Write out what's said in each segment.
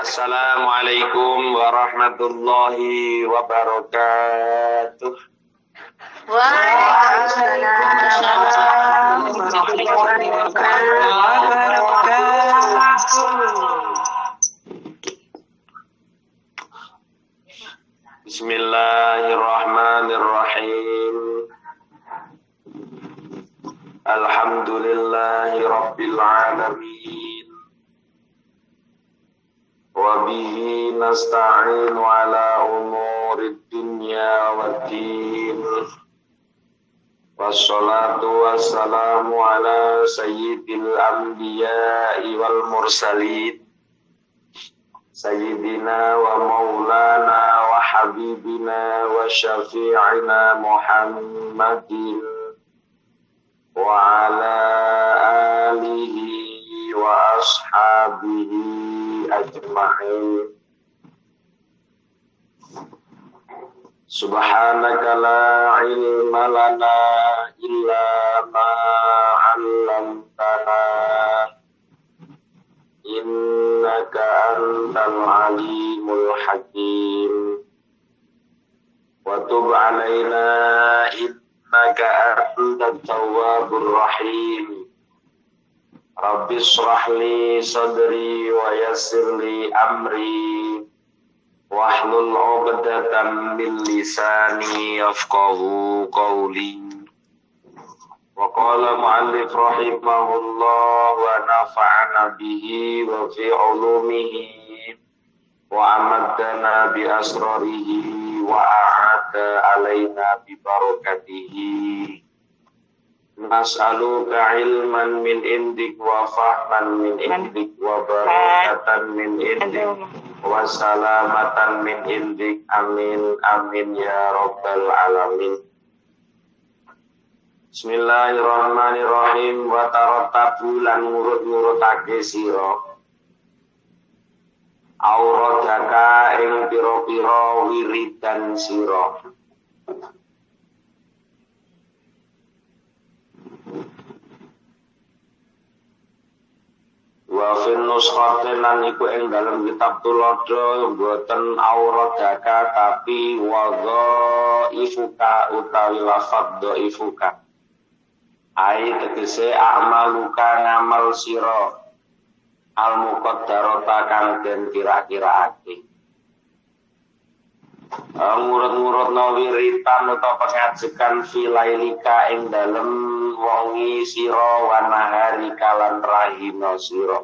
Assalamualaikum warahmatullahi wabarakatuh. Waalaikumsalam warahmatullahi wabarakatuh. Bismillahirrahmanirrahim. Alhamdulillahi rabbil alamin. Wabihi nasta'inu ala umurid dunya waddin. Wassalatu wassalamu ala sayyidil anbiya'i wal mursalin. Sayyidina wa maulana wa habibina wa syafi'ina Muhammadin wa ala alihi wa ashabihi ajma'in. Subhanaka la ilma lana illa ma 'allamtana innaka antal alimul hakim. Wa tub 'alaina innaka antat tawwabur rahim. Rabbi shrah li sadri wa yassir li amri wahlul 'uqdatam min lisani yafqahu qawli. Wa qala mu'allif rahimahullah wa nafa'ana bihi wa fi 'ulumihi wa amaddana bi asrarihi wa a'ada alaina bi barakatihi. Nas'aluka ilman min indik wa fahman min indik wa barakatan min indik wa salamatan min indik. Amin amin ya rabbal alamin. Bismillahirrahmanirrahim. Wa tarattabu lan ngurut-ngurutake sira auradaka ing pira-pira wiridan sira. Wa fin nuskhatin lan iku ing dalem kitab tulodo boten auradaka tapi wadhaifuka utawi lafadz dhaifuka. Ai tegese amaluka ngamal sira al muqaddarata kang den kira-kiraake. Ngurut-ngurutno wiritan utawa pengajekan filailika ing dalem wengi sira wa nahari kalan rahina sira.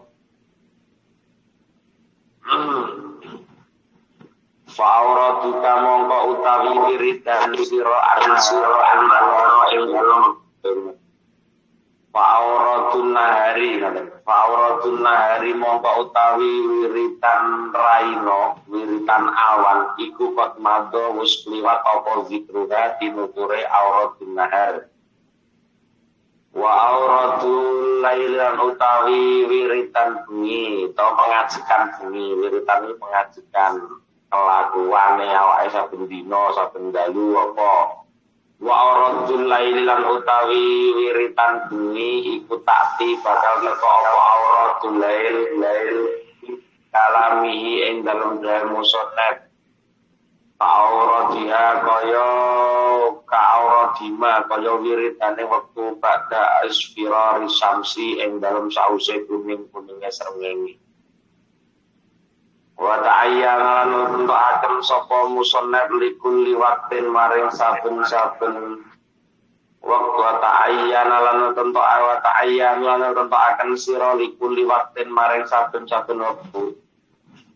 Fa'auratuka mongko utawi wiridan sira ing dalem Fa'auratun nahari mongko utawi wiritan raino, wiritan awan iku kot madha wis kliwat apa zikruha tinuture auratun nahar. Wa auratul lailan utawi wiritan bengi atau pengajikan bengi. Wiritan iki pengajikan kelakuane awake saben dina saben dalu apa. Wa auratul lailan utawi wiritan bengi iku takti bakal teko apa auratul lail kalamihi ing dalem dalam musonnet. Auratiha kaya kauradima kaya wiridane wektu pada isfirari samsi ing dalem sause kuning-kuninge srengenge. Wa ta'ayyana nuntukaken sapa musannaf likulli waqtin maring saben-saben wektu. Ta'ayyana lan nuntukaken sira likulli waqtin maring saben-saben wektu.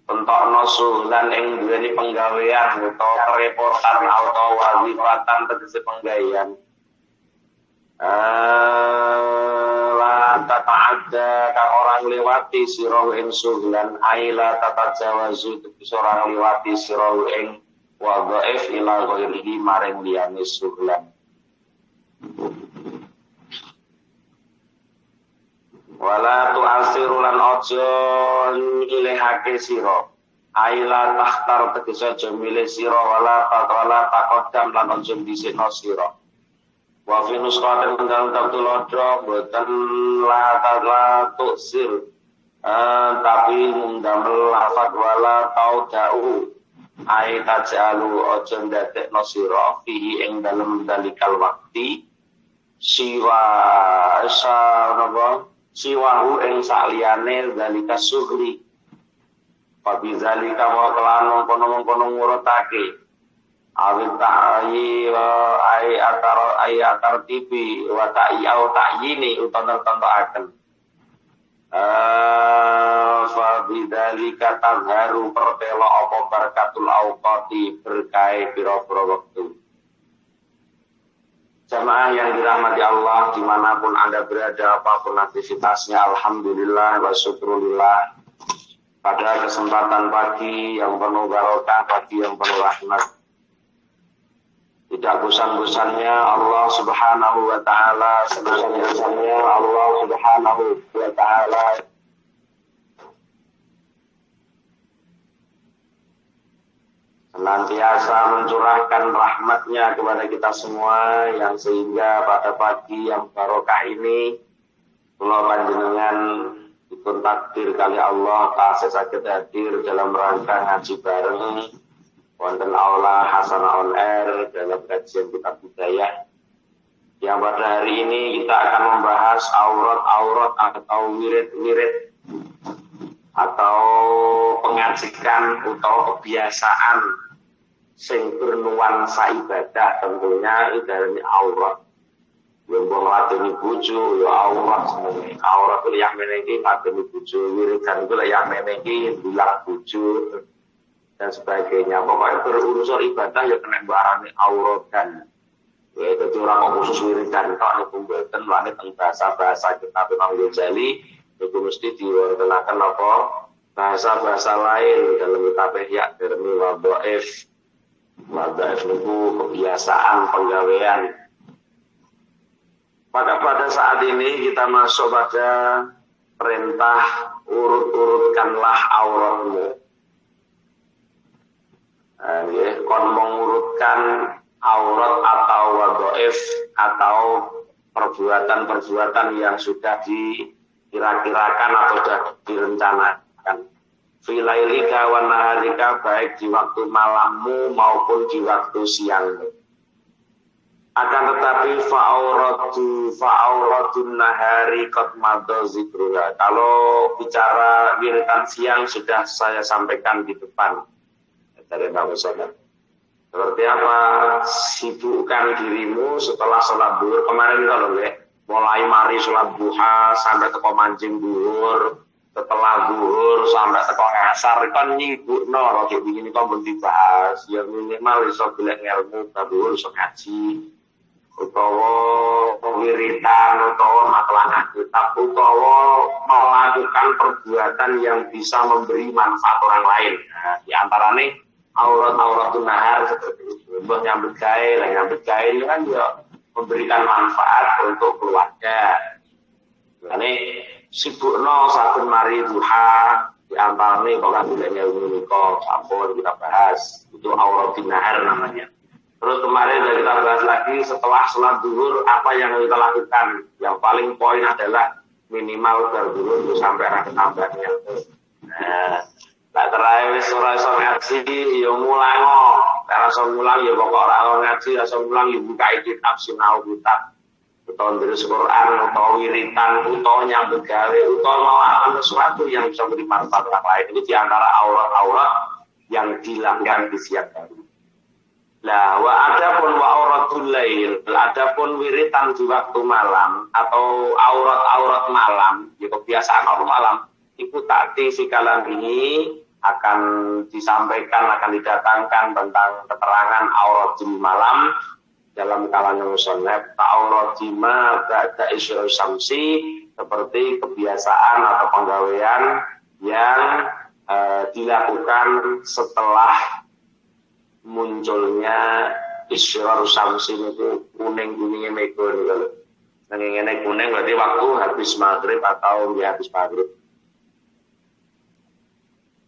Pentokno sulan ing duweni penggawean utawa kerepotan utawa wazifatan tegese penggawean. La tata'adda kang orang liwati sira ing sulan aila tatajawazu tegese orang liwati sira ing wadhaif ila ghairihi maring liyane sulan. Wala tu'asiru lan ojo ilihake sira aila takhtar tegese aja milih sira wala takodam lan ojo dhisikno sira. Wa fi nusqatin dalam tabtul adra boten la tuksir tapi ndamel lafad wala taudau ai tajalu ojo ndadekno sira fihi ing dalem dalikal wakti siwahu ing saliyane dalika sugri pabizalika wa kelan kono-kono ngurutake awit ta'i ai atar tibi wa ta'i au ta'yini utawa tentokaken fabidalika tazharu pertelo apa barakatul awqati berkahe pira-pira wektu. Jamaah yang dirahmati Allah dimanapun Anda berada, apapun aktivitasnya, alhamdulillah wa syukurillah. Pada kesempatan pagi yang penuh barokah, pagi yang penuh rahmat, tidak bosan-bosannya Allah Subhanahu wa taala, sebosan-bosannya Allah Subhanahu wa taala senantiasa mencurahkan rahmatnya kepada kita semua, yang sehingga pada pagi yang barokah ini kula panjenengan dipun takdir kali Allah tasih saged hadir dalam rangka ngaji bareng wonten aula Hasanah on Air dalam kajian kitab hidayah, yang pada hari ini kita akan membahas aurat-aurat atau wirid-wirid atau pengajikan atau kebiasaan sing bernuansa ibadah, tentunya ini aurat. Yang ngeladeni bojo ya aurat semuanya. Aurat itu yang meneki ngeladeni bojo, wiridan itu yang meneki bilang bojo dan sebagainya. Pokoknya berunsur ibadah ya kena barani auratan. Ya, jadi orang khusus wiridan tok niku mboten lane teng bahasa-bahasa kita Imam Ghazali itu mesti diwontenaken apa bahasa-bahasa lain dalam kitab Ihya Dermi Wadhaif. Wadhaif niku kebiasaan penggawean. Maka pada saat ini kita masuk pada perintah urut-urutkanlah auratmu. Kon mengurutkan aurat atau wadhaif atau perbuatan-perbuatan yang sudah dikira-kirakan atau sudah direncanakan. Filailika wa naharika, baik di waktu malammu maupun di waktu siangmu. Akan tetapi fa'auratun nahari qad madha zikruha. Kalau bicara wiridan siang sudah saya sampaikan di depan dari Bang Ustaz. Seperti apa? Sibukkan dirimu setelah sholat duhur. Kemarin kalau mulai mari sholat duha sampai teko mancing duhur, setelah duhur sampai teko ngasar kan nyibukno rada begini kan ben dibahas. Ya minimal iso golek ilmu duhur iso ngaji. Utawa wiridan utawa matlaah kitab utawa melakukan perbuatan yang bisa memberi manfaat orang lain. Nah, di antaranya aurat-auratun nahar seperti itu. Mbah nyambut gawe ini kan ya memberikan manfaat untuk keluarga. Ini sibukno saben mari duha di antaranya pokoknya menika sampun kita bahas. Itu auratun nahar namanya. Terus kemarin sudah kita bahas lagi setelah sholat zuhur apa yang kita lakukan. Yang paling poin adalah minimal berzuhur itu sampai rakaat tambahnya. Tak terakhir ora iso ngaji ya mulango. Ora iso mulang ya pokok ora ngaji, ora iso mulang ya buka kitab sinau kitab. Utawa ndherek Quran, utawa wiritan, utawa nyambut gawe, utawa melakukan sesuatu yang bisa beri manfaat orang lain. Itu di antara aurat-aurat yang dilakukan di siang hari. Lah wa adapun wa auratul lail, adapun wiritan di waktu malam atau aurat-aurat malam, ya kebiasaan orang malam, itu tadi sikalan ini akan disampaikan, akan didatangkan tentang keterangan aurat di malam dalam kalangan musannaf aurat jima ba'da isyraq syamsi, seperti kebiasaan atau penggawaian yang dilakukan setelah munculnya isyraq syamsi itu kuning-kuningnya mego niku. Nang ngene kuning berarti waktu habis maghrib atau di habis maghrib.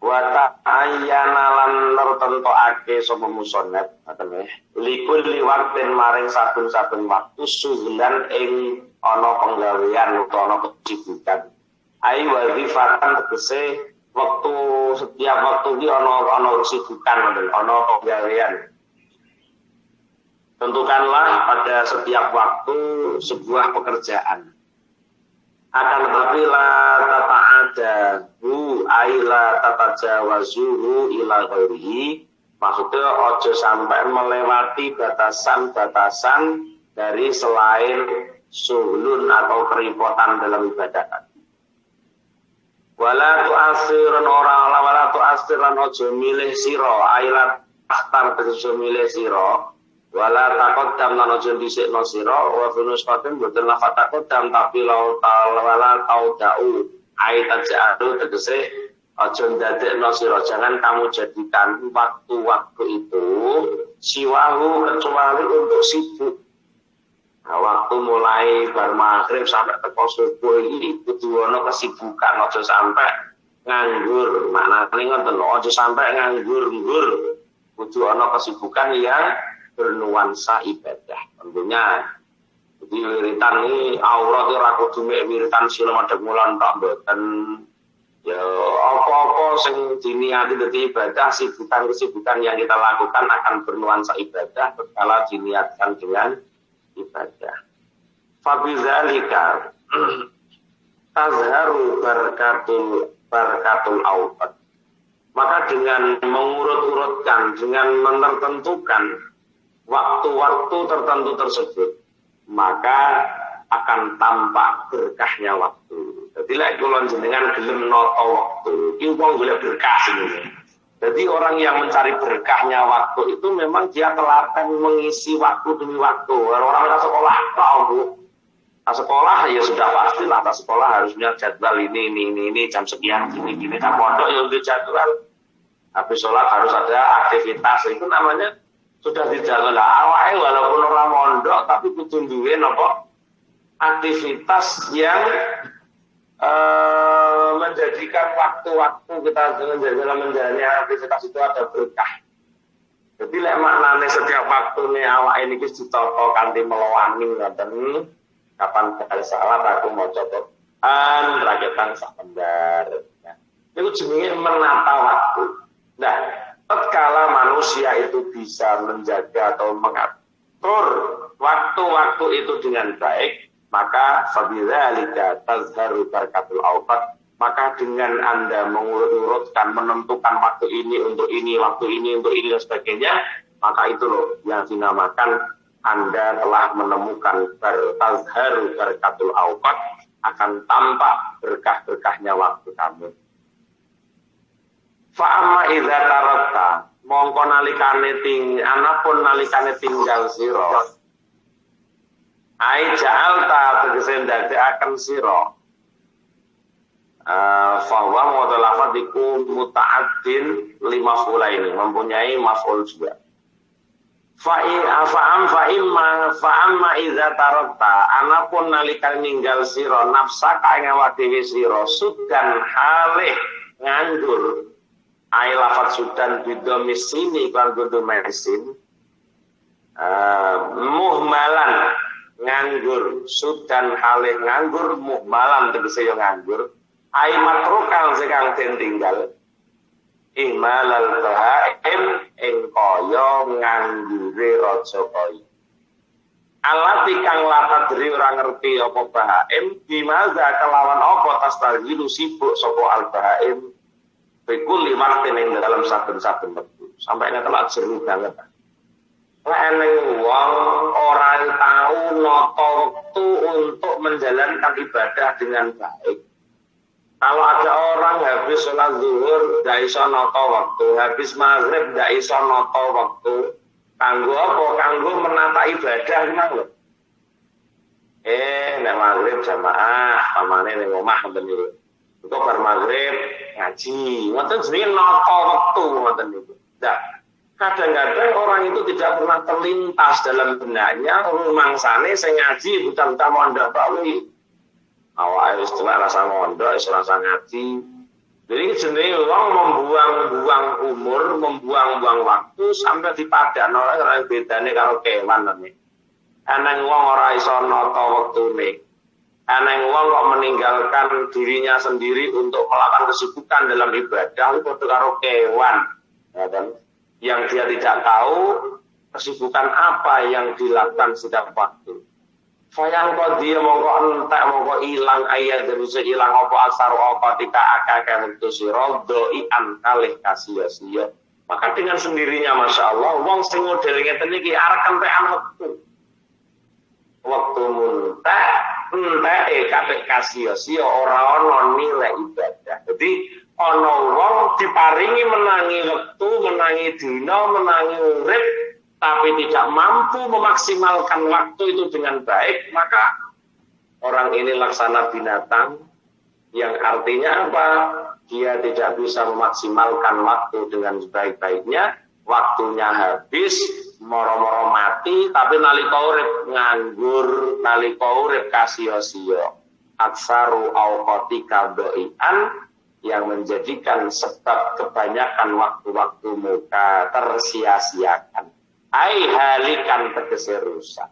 Wa ta'ayyana lan tertentokake sapa musannaf ngoten likul liwaktin maring saben-saben waktu suhlan ing ana penggawean utawa ana kesibukan. ai wazifatan tegese waktu setiap waktu iki ana kesibukan ana penggawean. Tentukanlah pada setiap waktu sebuah pekerjaan. Akan tetapi la tata'adahu ai la tatajawazuhu ila ghairihi. Maksudnya ojo sampai melewati batasan-batasan dari selain suhlun atau keripotan dalam ibadah tadi. Wala tu'asiran orang wala tu'asiran ojo milih siro ailat akhtar ojo milih siro wala taqaddam lan ojo dhisikno siro wa finus qadim boten lafat taqaddam tapi wala taudau ai taja'u tegese ojo ndadekno siro, jangan kamu jadikan waktu-waktu itu siwahu kecuali untuk sibuk. Nah, waktu mulai bar maghrib sampai teko subuh ini kudu ana kesibukan, aja sampai nganggur. Maknane ngoten lho, aja sampai nganggur-nggur. Kudu ana kesibukan yang bernuansa ibadah. Tentunya jadi wiritan ini aurat ora kudu mek wiritan sila madhep mulan tok mboten. Ya apa-apa sing diniati dadi ibadah, kesibukan yang kita lakukan akan bernuansa ibadah tatkala diniatkan dengan ibadah. Fabizalika tazharu barakatul awqat. Maka dengan mengurut-urutkan, dengan menentukan waktu-waktu tertentu tersebut, maka akan tampak berkahnya waktu. Jadi lek kula jenengan gelem nata waktu, iki wong golek berkah ini. Jadi orang yang mencari berkahnya waktu itu memang dia telaten mengisi waktu demi waktu. Orang yang sekolah tahu, sekolah ya sudah pasti lah. Sekolah harus punya jadwal ini jam sekian gini. Nah, pondok ya udah jadwal. Habis sholat harus ada aktivitas. Itu namanya sudah dijadwal. Awalnya walaupun orang mondok tapi kudu duwe napa aktivitas yang menjadikan waktu-waktu kita dalam menjalani aktivitas itu ada berkah. Jadi lek maknane setiap waktu nih awak ini wis ditata kanthi melowani ngoten. Kapan kali salat aku mau cocokan rakyatan sak kendar. Nah, itu jenenge menata waktu. Nah, tatkala manusia itu bisa menjaga atau mengatur waktu-waktu itu dengan baik, maka fabidzalika tazharu barakatul awqat, maka dengan Anda mengurut-urutkan, menentukan waktu ini untuk ini, waktu ini untuk ini dan sebagainya, maka itu loh yang dinamakan Anda telah menemukan tazharu barakatul awqat, akan tampak berkah-berkahnya waktu kamu. Fa'amma idza taratta, mongko nalikane anapun nalikane tinggal sira ai ja'alta tegese ndadekaken sira bahwa modal lafaz iku muta'addin lima fulaini, mempunyai maf'ul juga. Fa'amma idza tarakta, anapun nalikan ninggal sira nafsa ka ing awak dhewe sira sudan halih nganggur. Ai lafaz sudan bidomis sini kan kudu mesin muhmalan nganggur, sudan halih nganggur, muhmalan tegese yo nganggur. Ai matrukan sekang den tinggal ihmalal bahaim ing kaya nganggure raja kaya. Alati kang latadri ora ngerti apa bahaim, bimaza kelawan apa tastarhilu sibuk sapa al bahaim bekul limartin ing dalam saben-saben wektu. Sampai nek telak jeru banget. Eneng wong orang tahu nata waktu untuk menjalankan ibadah dengan baik. Kalau ada orang habis sholat zuhur ndak iso nata waktu, habis maghrib ndak iso nata waktu, kanggo apa? Kanggo menata ibadah nang lho. Nek maghrib jamaah, pamane ning omah ngoten niku. Engko bar maghrib ngaji, ngoten jenenge nata waktu ngoten niku. Nah, kadang-kadang orang itu tidak pernah terlintas dalam benaknya rumangsane sing ngaji buta-buta mondok bawi. Awake wis tuwek rasa mondok, wis rasa ngaji. Jadi jenenge wong membuang-buang umur, membuang-buang waktu sampai dipadakno ora bedane karo kewan ngene. Ana wong ora iso nata wektune. Aneh wong kok meninggalkan dirinya sendiri untuk melakukan kesibukan dalam ibadah itu karo kewan, ya kan? Yang dia tidak tahu kesibukan apa yang dilakukan setiap waktu. Fayang kok dia mongko entek mongko ilang ayat dari ilang apa asar apa tika akake wektu sira doian kalih kasia-sia. Maka dengan sendirinya Masya Allah wong sing model ngeten iki arep entekan wektu. Waktu muntek kabeh kasia-sia ora ana nilai ibadah. Jadi ana wong diparingi menangi wektu, menangi dina, menangi urip tapi tidak mampu memaksimalkan waktu itu dengan baik, maka orang ini laksana binatang yang artinya apa? Dia tidak bisa memaksimalkan waktu dengan sebaik-baiknya, waktunya habis, moro-moro mati, tapi nalika urip nganggur, nalika urip kasio-sio. Aksaru auqatika doian yang menjadikan sebab kebanyakan waktu-waktu muka tersia-siakan. Ai halikan tegese rusak.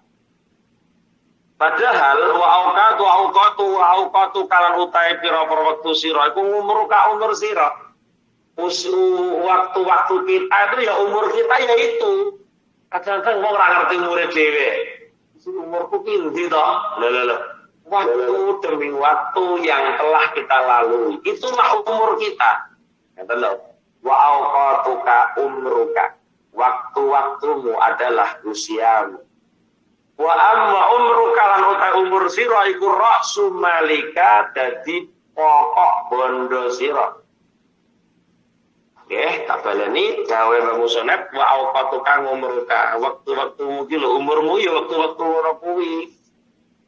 Padahal wa auqatu kalan utai pira-pira wektu sira iku umur sira. Waktu-waktu kita itu ya umur kita ya itu. Kadang-kadang wong ora ngerti umure dhewe. Umurku pindi to? Lho. Waktu demi waktu yang telah kita lalui. Itulah umur kita. Ngeten lho. Wa auqatuka umruka. Waktu-waktumu adalah usiamu. Wa amma umruka lan utai umur sira iku ra'su malika dadi pokok bondo sira. Nggih, tak baleni gawe musonep wa auqatuka umruka. Waktu-waktumu ki lho umurmu ya waktu-waktu ora kuwi.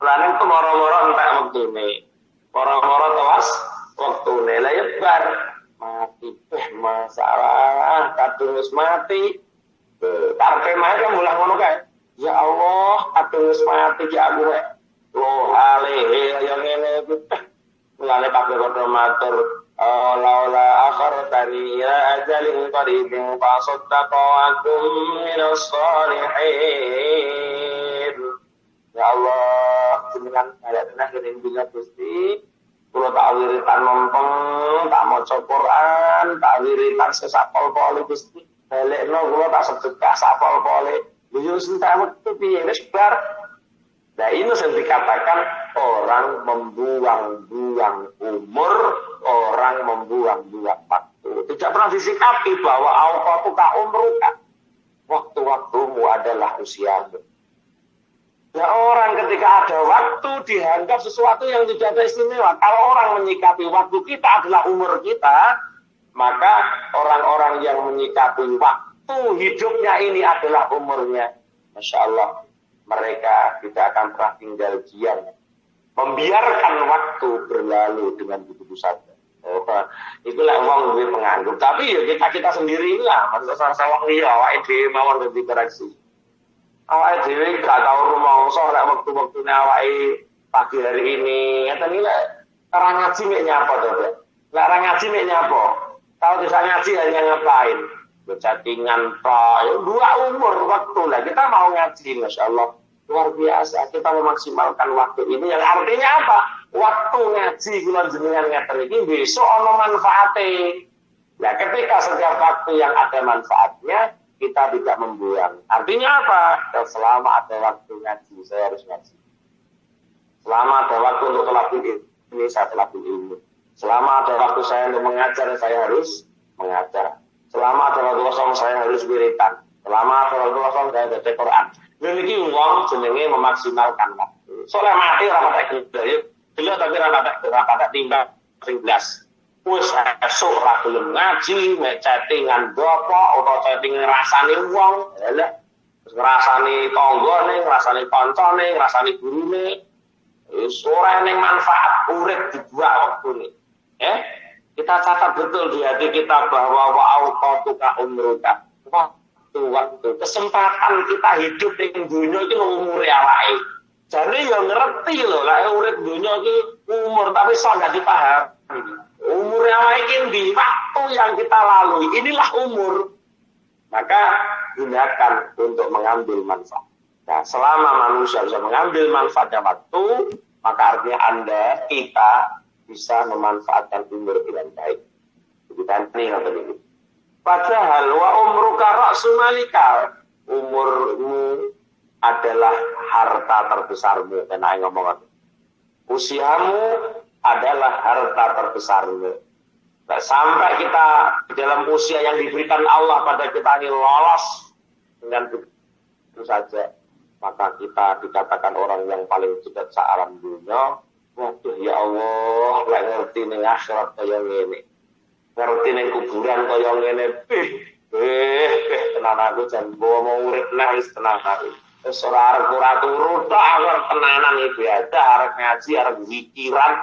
Lan itu moro-moro entek wektune. Moro-moro tewas wektune la yebar mati masalah kadung wis mati. Karepe mah kan mulah ngono kae. Ya Allah, kadung wis mati ki aku rek. Loh hale ya ngene iki. Mulane kabeh padha matur laula akhartani ila ajalin qaribin fa saddaqakum minas salihin. Ya Allah, jenengan kaya tenan kene dunya Gusti. Kula tak wiritan nompeng, tak maca Quran, tak wiritan sesapol-pol Gusti. Balekno kula tak sedekah sapol-pole. Yo entek wektu piye wis bar. Nah ini yang dikatakan orang membuang-buang umur, orang membuang-buang waktu. Tidak pernah disikapi bahwa auqatuka umruka. Waktu-waktumu adalah usiamu. Ya orang ketika ada waktu dianggap sesuatu yang tidak ada istimewa. Kalau orang menyikapi waktu kita adalah umur kita, maka orang-orang yang menyikapi waktu hidupnya ini adalah umurnya. Masya Allah, mereka tidak akan pernah tinggal diam. Membiarkan waktu berlalu dengan begitu saja. Itulah wong duwe penganggap. Tapi ya kita sendiri lah. Maksudnya sawang liya, awake dhewe mawon dadi koreksi. Awake dhewe gak tau rumangsa lek wektu-wektune awake pagi hari ini. Ngeten iki lek ora ngaji mek nyapa to, Pak. Lek ora ngaji mek nyapa? Kalau bisa ngaji hanya ngapain? Berchattingan toh. Dua umur waktu lah. Kita mau ngaji, Masya Allah. Luar biasa. Kita memaksimalkan waktu ini. Yang artinya apa? Waktu ngaji bulan jenengan ngaten iki besok ono manfaate. Nah, ketika setiap waktu yang ada manfaatnya, kita tidak membuang. Artinya apa? Dan selama ada waktu ngaji, saya harus ngaji. Selama ada waktu untuk teladan ini, saya teladan ilmu. Selama ada waktu saya untuk mengajar, saya harus mengajar. Selama ada waktu kosong, saya harus wiritan. Selama ada waktu kosong, saya baca Quran. Ini wong jenenge memaksimalkan waktu. Soalnya mati rapat gede, gila tapi rapat timbang sing blas. Wis esuk ra gelem ngaji, mek chattingan bapak utawa chatting ngrasani wong, lha ngrasani tanggane, ngrasani kancane, ngrasani gurune. Wis ora ning manfaat urip dibuak wektune. Kita catat betul di hati kita bahwa wa auqatuka umruka. Waktu kesempatan kita hidup ning dunya iki umure awake. Jane ya ngerti lho, lek urip dunya iki umur tapi iso gak dipahami. Umur awake iki ndi? Waktu yang kita lalui inilah umur. Maka gunakan untuk mengambil manfaat. Nah, selama manusia bisa mengambil manfaatnya waktu, maka artinya Anda, kita bisa memanfaatkan umur dengan baik. Ini. Padahal wa umruka ra'su malika, umurmu adalah harta terbesarmu. Kena ngomong. Usiamu adalah harta terbesarmu. Nah, sampai kita dalam usia yang diberikan Allah pada kita ini lolos dengan itu saja, maka kita dikatakan orang yang paling cerdas sealam dunia. Waduh ya Allah, lek ngerti ning akhirat kaya ngene. Ngerti ning kuburan kaya ngene. Tenan aku jan mau urip nah wis tenang aku. Wis ora arep ora turu tok aku arep tenanan ibadah, arep ngaji, arep zikiran.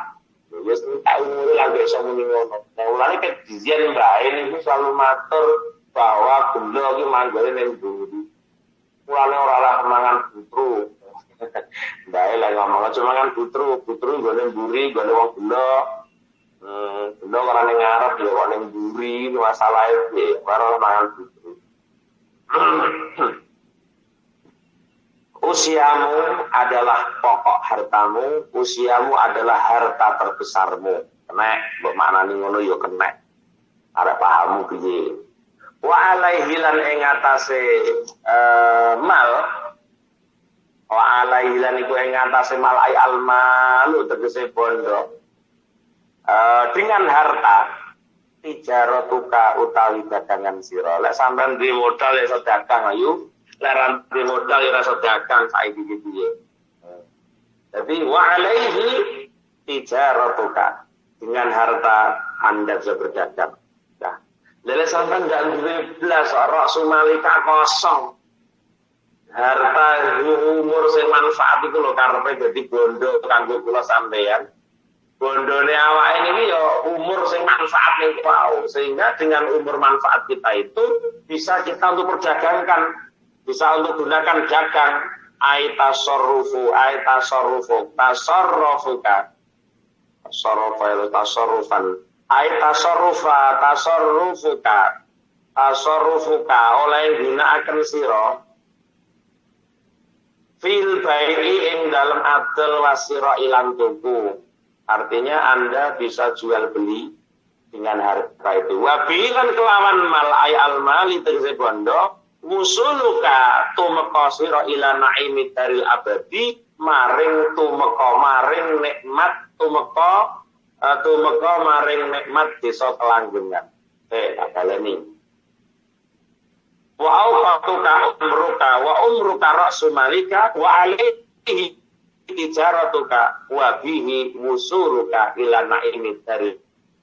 Wis tak umur lagi iso muni ngono. Nah, ulane kejadian bae niku selalu matur bahwa gula iki manggone ning buri. Mulane ora lah mangan butru. Bae lah ngomong aja mangan butru nggone mburi, nggone wong gula. Gula ora ning ngarep ya kok ning mburi, masalahe piye? Ora mangan butru. Usiamu adalah pokok hartamu, usiamu adalah harta terbesarmu. Kenek, mbok maknani ngono ya kenek. Arep pahammu piye? Wa alaihi lan ing atase mal, wa alaihi lan iku ing atase mal ai almalu tegese bondo. Dengan harta tijaratuka utawi dagangan sira. Lek sampean duwe modal iso dagang ayo. Larang di modal ya rasa dagang saiki piye. Jadi wa alaihi tijaratuka, dengan harta Anda bisa berdagang. Nah, lele sampean ndak duwe blas ra'su malika kosong. Harta umur sing manfaat iku lho karepe dadi bondo kanggo kula sampeyan. Bondone awake niki ya umur sing manfaat ning wau, sehingga dengan umur manfaat kita itu bisa kita untuk perdagangkan. Bisa untuk gunakan dagang. Tasarrufuka oleh gunakan sira fil bai'i ing dalam adil wasira ilan tuku. Artinya Anda bisa jual beli dengan harga itu. Wabi kan kelawan mal ay al mali tegese bondo musuluka tumeka sira ila naimid daril abadi, maring tumeka maring nikmat tumeka maring nikmat desa kelanggengan. Akaleni wa auqatuka umruka ra'su malika wa alaihi tijaratuka wa bihi musuluka ila naimid daril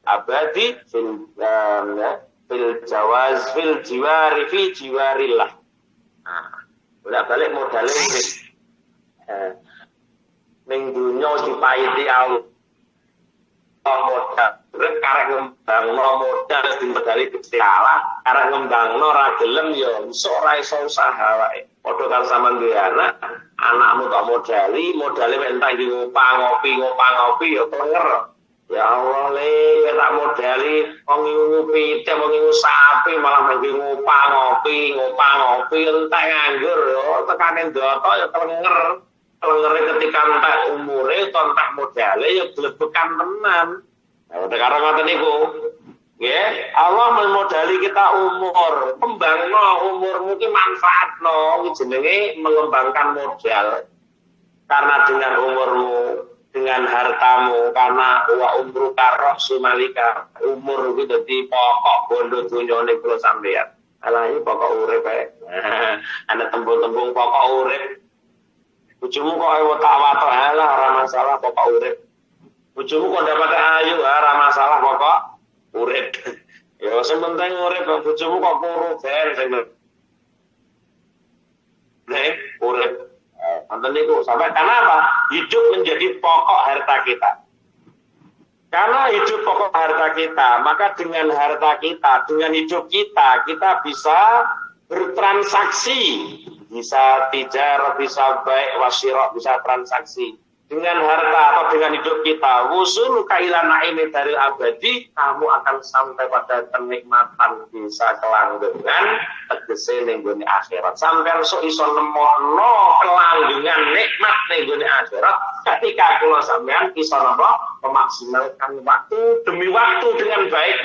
abadi fil jawaz fil jiwari fi jiwarillah. Bolak balik modalnya ning dunya dipaiti Allah modal karek ngembangno modal dimodali Gusti Allah, karek ngembangno ra gelem ya iso ora iso usaha wae. Padha karo sampean duwe anakmu tak modali mek entak di ngopang ngopi ya klenger. Ya Allah le tak modali wong ngupi teh wong sapi malah mangke ngopang ngopi entek nganggur yo tekane ndoto ya klenger ketika entek umure utawa entek modale ya glebekan tenan. Nah karo ngoten niku nggih Allah memodali kita umur, kembangno umurmu ki manfaatno iki jenenge mengembangkan modal. Karena dengan umurmu, dengan hartamu, karena wa umruka ra'su malika, umur itu dadi pokok bondo dunyane kula sampeyan. Alah iki pokok urip ae. Ana tembung-tembung pokok urip. Bojomu kok watak-watak alah ora masalah pokok urip. Bojomu kok dapat ayu ora masalah pokok urip. Ya sing penting urip, bojomu kok kuru ben sing urip. Anten niku sampai kenapa? Hidup menjadi pokok harta kita. Karena hidup pokok harta kita, maka dengan harta kita, dengan hidup kita, kita bisa bertransaksi, bisa tijar, bisa baik, wasyirah, bisa transaksi. dengan harta atau dengan hidup kita, wusul kaila naimi dari abadi, kamu akan sampai pada kenikmatan bisa kelanggengan tegese ning gone akhirat. Sampeyan sok iso nemokno kelanggengan nikmat ning gone akhirat ketika kula sampeyan iso napa memaksimalkan waktu demi waktu dengan baik,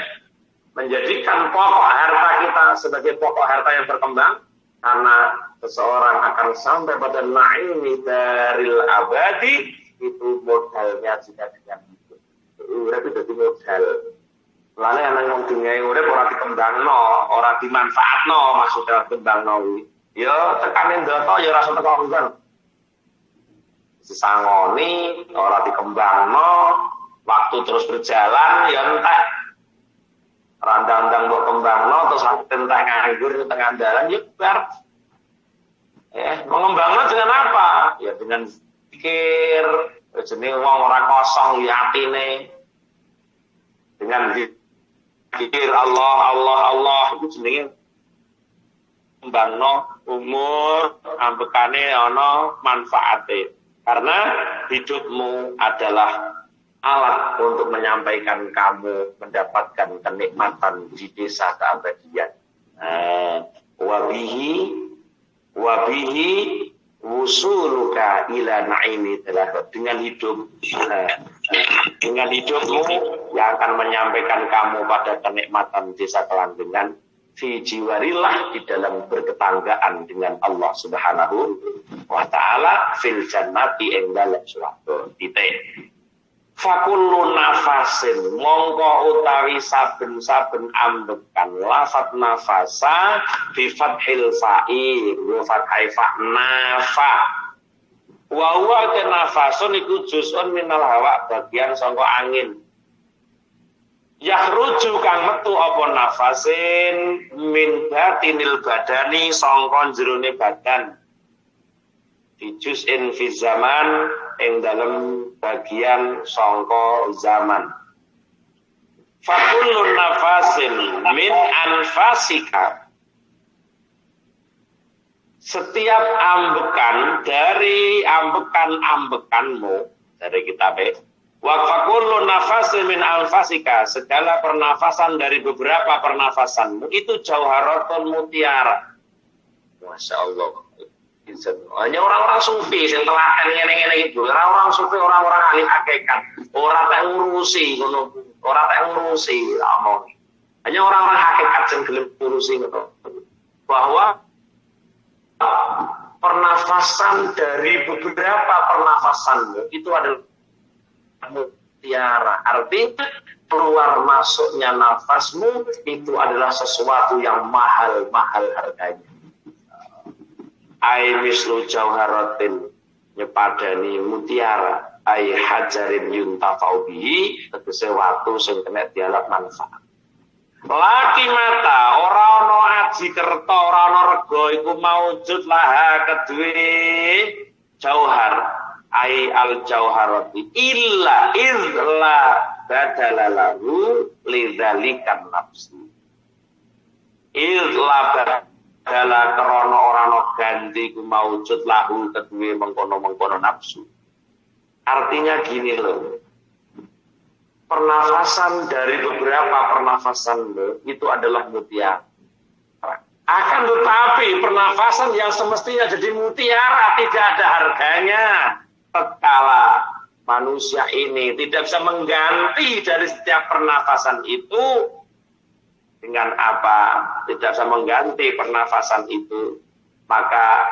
menjadikan pokok harta kita sebagai pokok harta yang berkembang. Karena seseorang akan sampai pada naimi daril abadi, itu modalnya jika dengan itu. Urip itu jadi modal. Lalu yang nang dunia urip ora dikembangno, ora dimanfaatno, maksudnya dikembangno. Ya tekanin data ya rasa teko enggak. Sesangoni ora dikembangno, waktu terus berjalan ya entek. Randang-randang mbok kembangno terus entek nganggur di tengah dalan ya bar. Mengembangno dengan apa? Ya dengan pikir, jenenge wong ora kosong ya atine. Dengan pikir Allah itu jenenge kembangno umur ambekane ana manfaate. Karena hidupmu adalah alat untuk menyampaikan kamu mendapatkan kenikmatan di desa keabadian. Wabihi wusuluka ila naimi telah dengan hidupmu yang akan menyampaikan kamu pada kenikmatan desa kelanggengan fi jiwarillah, di dalam bertetanggaan dengan Allah Subhanahu wa taala fil jannati ing dalem swarga. Titik. Fakullu nafasin mongko utawi saben-saben ambekan lafat nafasa bi fathil fa'i wa fathai fa nafa wa huwa nafasun iku juz'un minal hawa, bagian saka angin. Yakhruju kang metu apa nafasin min batinil badani saka jerone badan, di juz'in fi zaman ing dalam bagian sangka zaman. Fakullu nafasin min anfasika, setiap ambekan dari ambekan-ambekanmu dari kitab wa fakullu nafasin min anfasika, segala pernafasan dari beberapa pernafasanmu itu jauharatul mutiara. Masya Allah. Hanya orang-orang sufi yang telaten ngene-ngene itu. Orang-orang sufi, orang-orang ahli hakikat, orang tak ngurusi ngono, orang tak ngurusi omong. Hanya orang-orang hakikat yang gelem ngurusi ngono. Bahwa pernafasan dari beberapa pernafasanmu itu adalah mutiara. Artinya keluar masuknya nafasmu itu adalah sesuatu yang mahal-mahal harganya. Ai mislu jauharatin nyepadani mutiara, ai hajarin yuntafau bihi, tegese watu sing kena dialap manfaat. Laki mata ora ana aji kerta, ora ana rega iku maujud laha kedue jauhar, ai al jauharati illa badalalahu lidzalikan nafsi. Illa dalam krono orano ganti ku maujud lahu kedua mengkono-mengkono nafsu. Artinya gini loh, pernafasan dari beberapa pernafasan itu adalah mutiara. Akan tetapi pernafasan yang semestinya jadi mutiara tidak ada harganya tatkala manusia ini tidak bisa mengganti dari setiap pernafasan itu. Dengan apa? Tidak bisa mengganti pernafasan itu, maka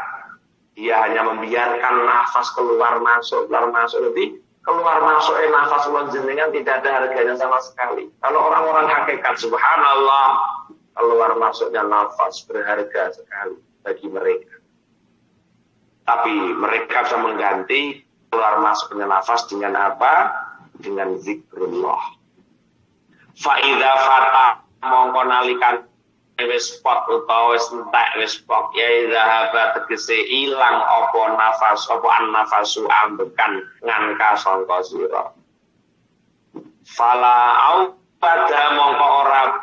dia hanya membiarkan nafas keluar masuk nanti keluar masuk nafas jenengan tidak ada harganya sama sekali. Kalau orang-orang hakikat, subhanallah, keluar masuknya nafas berharga sekali bagi mereka. Tapi mereka bisa mengganti keluar masuknya nafas dengan apa? Dengan zikrullah. Fa'idha fata mongko nalikan wis pot utawa wis entek wis pok ya zahaba tegese ilang apa nafas apa an-nafasu ambekan nganka sangka sira. Fala au pada mongko ora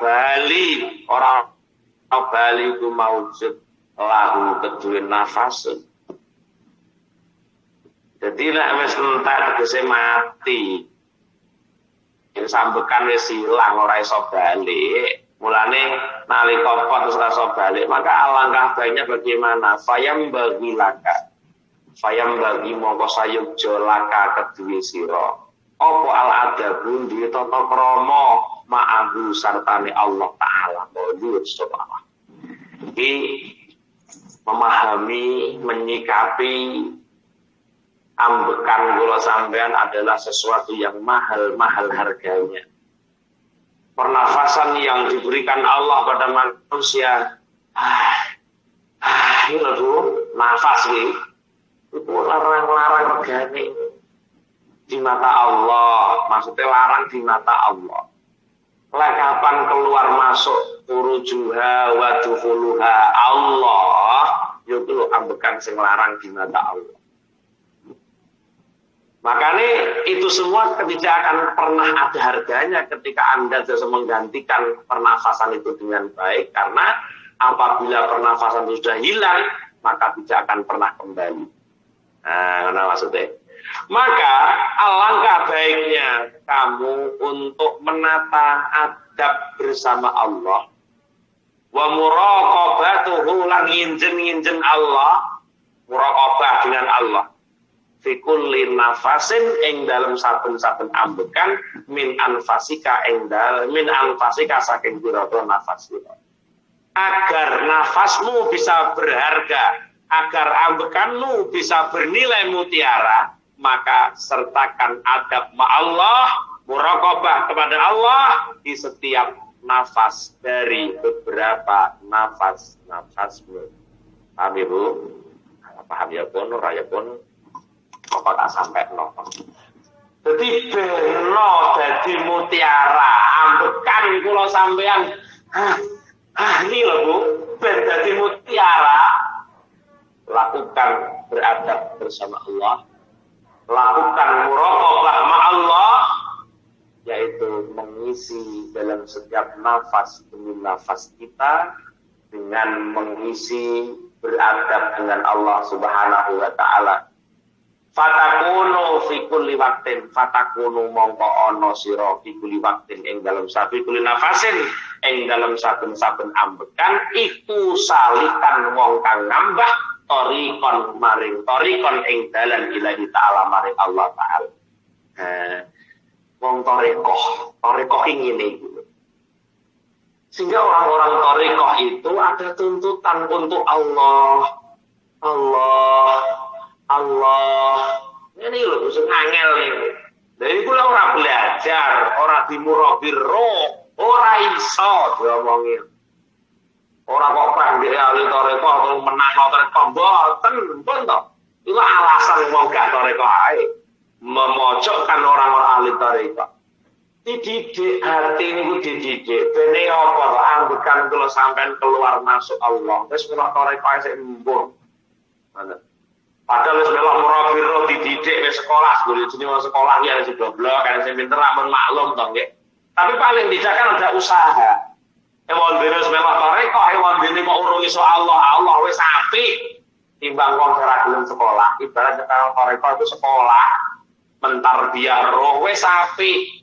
bali ku maujud lahu kedue nafas. Jadi nek wis entek tegese mati. Yen sambekan wis ilang ora iso balik. Mulane nalika pot terus ora iso balik, maka alangkah baiknya bagaimana? Fayam bagi laka. Fayam bagi mongko sayukjo laka kedue sira. Apa al adabu di tata krama ma'ahu sartane Allah taala mulya subhanahu. Iki memahami, menyikapi ambekan kula sampean adalah sesuatu yang mahal harganya. Pernafasan yang diberikan Allah pada manusia, ini loh, nafas ini, itu larang-larang regane di mata Allah, maksudnya larang di mata Allah. Kapan keluar masuk turujuha wa dukhuluha Allah, itu loh ambekan sing larang di mata Allah. Makanya itu semua tidak akan pernah ada harganya ketika Anda bisa menggantikan pernafasan itu dengan baik, karena apabila pernafasan itu sudah hilang, maka tidak akan pernah kembali. Nah, mana maksudnya? Maka alangkah baiknya kamu untuk menata adab bersama Allah, wa muraqabatuhu lan nginjen Allah, muraqabah dengan Allah. Fikulli nafasin ing dalam saben-saben ambekan min anfasika saking pira-pira nafas sira. Agar nafasmu bisa berharga, agar ambekanmu bisa bernilai mutiara, maka sertakan adab ma'allah, muraqabah kepada Allah di setiap nafas dari beberapa nafasmu. Paham Ibu? Paham ya pun, raya pun kok tak sampai nonton. Jadi beno dadi mutiara, ambekan kula sampean. Ini loh Bu, ben dadi mutiara. Lakukan beradab bersama Allah. Lakukan muraqabah ma Allah, yaitu mengisi dalam setiap nafas demi nafas kita dengan mengisi beradab dengan Allah Subhanahu wa taala. Fatakunu fi kulli waqtin, fatakunu mongko ana sira fi kulli waqtin ing dalam sabi kulli nafasin ing dalam saben-saben ambekan iku salikan wong kang nambah torikon ing dalan ilahi ta'ala maring Allah ta'ala. Wong torikoh ingin itu. Sehingga orang-orang torikoh itu ada tuntutan untuk Allah. Ini loh, sing angel nih. Dari kula ora belajar, ora dimurabir roh, ora iso diomongin. Ora kok pandhe ahli toreko atau menang toreko mboten pun to. Itu alasan wong gak toreko ae. Memojokkan orang-orang ahli toreko. Dididik hati niku dididik. Bene apa kok ambekan kula sampean keluar masuk Allah. Wis kula toreko ae sik embur. Padahal wis melok murabiro dididik wis sekolah, golek jeneng sekolah ya wis goblok, kan sing pinter amun maklum to nggih. Tapi paling tidak kan ada usaha. Ewan dene wis melok toreko, ewan dene kok urung iso Allah wis apik. Timbang wong ora gelem sekolah, ibarat karo toreko itu sekolah, mentarbiyah roh wis apik.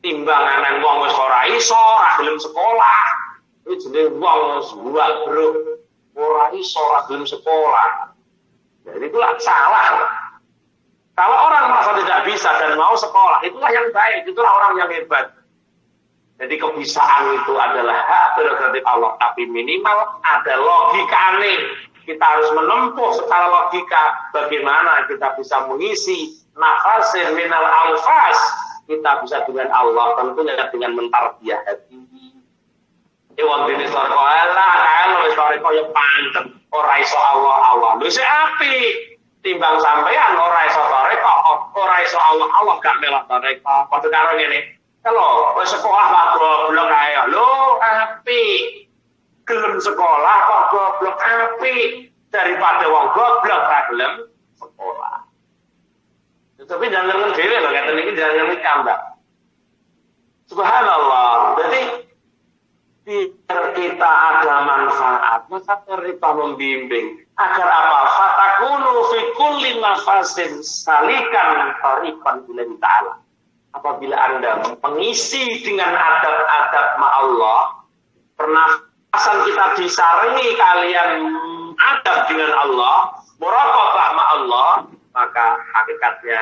Timbang anan wong wis ora iso, ora gelem sekolah. Itu jenenge wong wis buak bro, ora iso, ora gelem sekolah. Jadi itulah salah. Kalau orang merasa tidak bisa dan mau sekolah, itulah yang baik, itulah orang yang hebat. Jadi kebisaan itu adalah hak prerogatif Allah, tapi minimal ada logikanya. Kita harus menempuh secara logika bagaimana kita bisa mengisi nafas minal alfas. Kita bisa dengan Allah, tentunya dengan mentarbiyah hati. Wong dene toreko ala kalau wis toreko ya pancet ora iso Allah. Lho sik apik. Timbang sampean ora iso toreko, ora iso Allah gak melok toreko. Padha karo ngene. Kalau wis sekolah kok goblok ae. Lho apik. Gelem sekolah kok goblok apik daripada wong goblok ra gelem sekolah. Tapi jangan dhewe lho ngeten iki jangan kambak. Subhanallah. Jadi biar kita ada manfaat, maka mereka membimbing. Agar apa? Fatakunu fi kulli nafasin salikan tariqan billahi ta'ala. Apabila Anda mengisi dengan adab-adab Allah, pernafasan kita disaringi kalian adab dengan Allah, muraqabah ma Allah, maka hakikatnya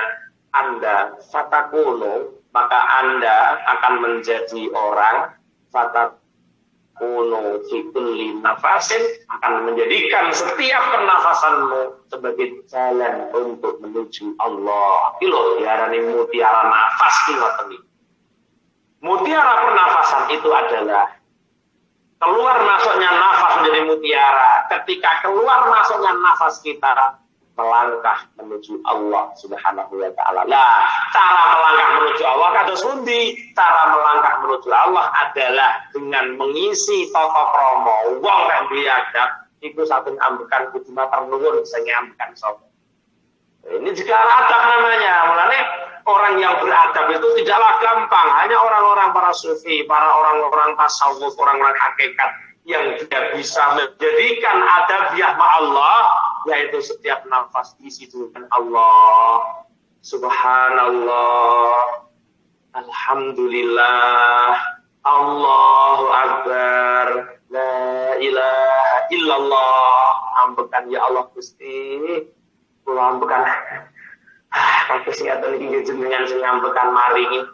Anda fatakunu, maka Anda akan menjadi orang fatakunu fi kulli nafasin, akan menjadikan setiap pernafasanmu sebagai jalan untuk menuju Allah. Ilo diarani mutiara nafas ini. Mutiara pernafasan itu adalah keluar masuknya nafas menjadi mutiara. Ketika keluar masuknya nafas kita melangkah menuju Allah Subhanahu wa ta'ala. Nah, cara melangkah menuju Allah kados pundi? Cara melangkah menuju Allah adalah dengan mengisi tata krama wong kang biadab iku saben ambekan kudu matur nuwun sing ambekan sapa. Ini juga adab namanya. Mulane orang yang beradab itu tidaklah gampang. Hanya orang-orang para sufi, para orang-orang tasawuf, orang-orang hakikat yang dia bisa menjadikan adabiah ma Allah, yaitu setiap nafas diisi dengan Allah, subhanallah, alhamdulillah, Allahu akbar, la ilaha illallah. Ambekan ya Allah Gusti, kula ambekan kalau sing ngaten iki jenengan sing ambekan maringi.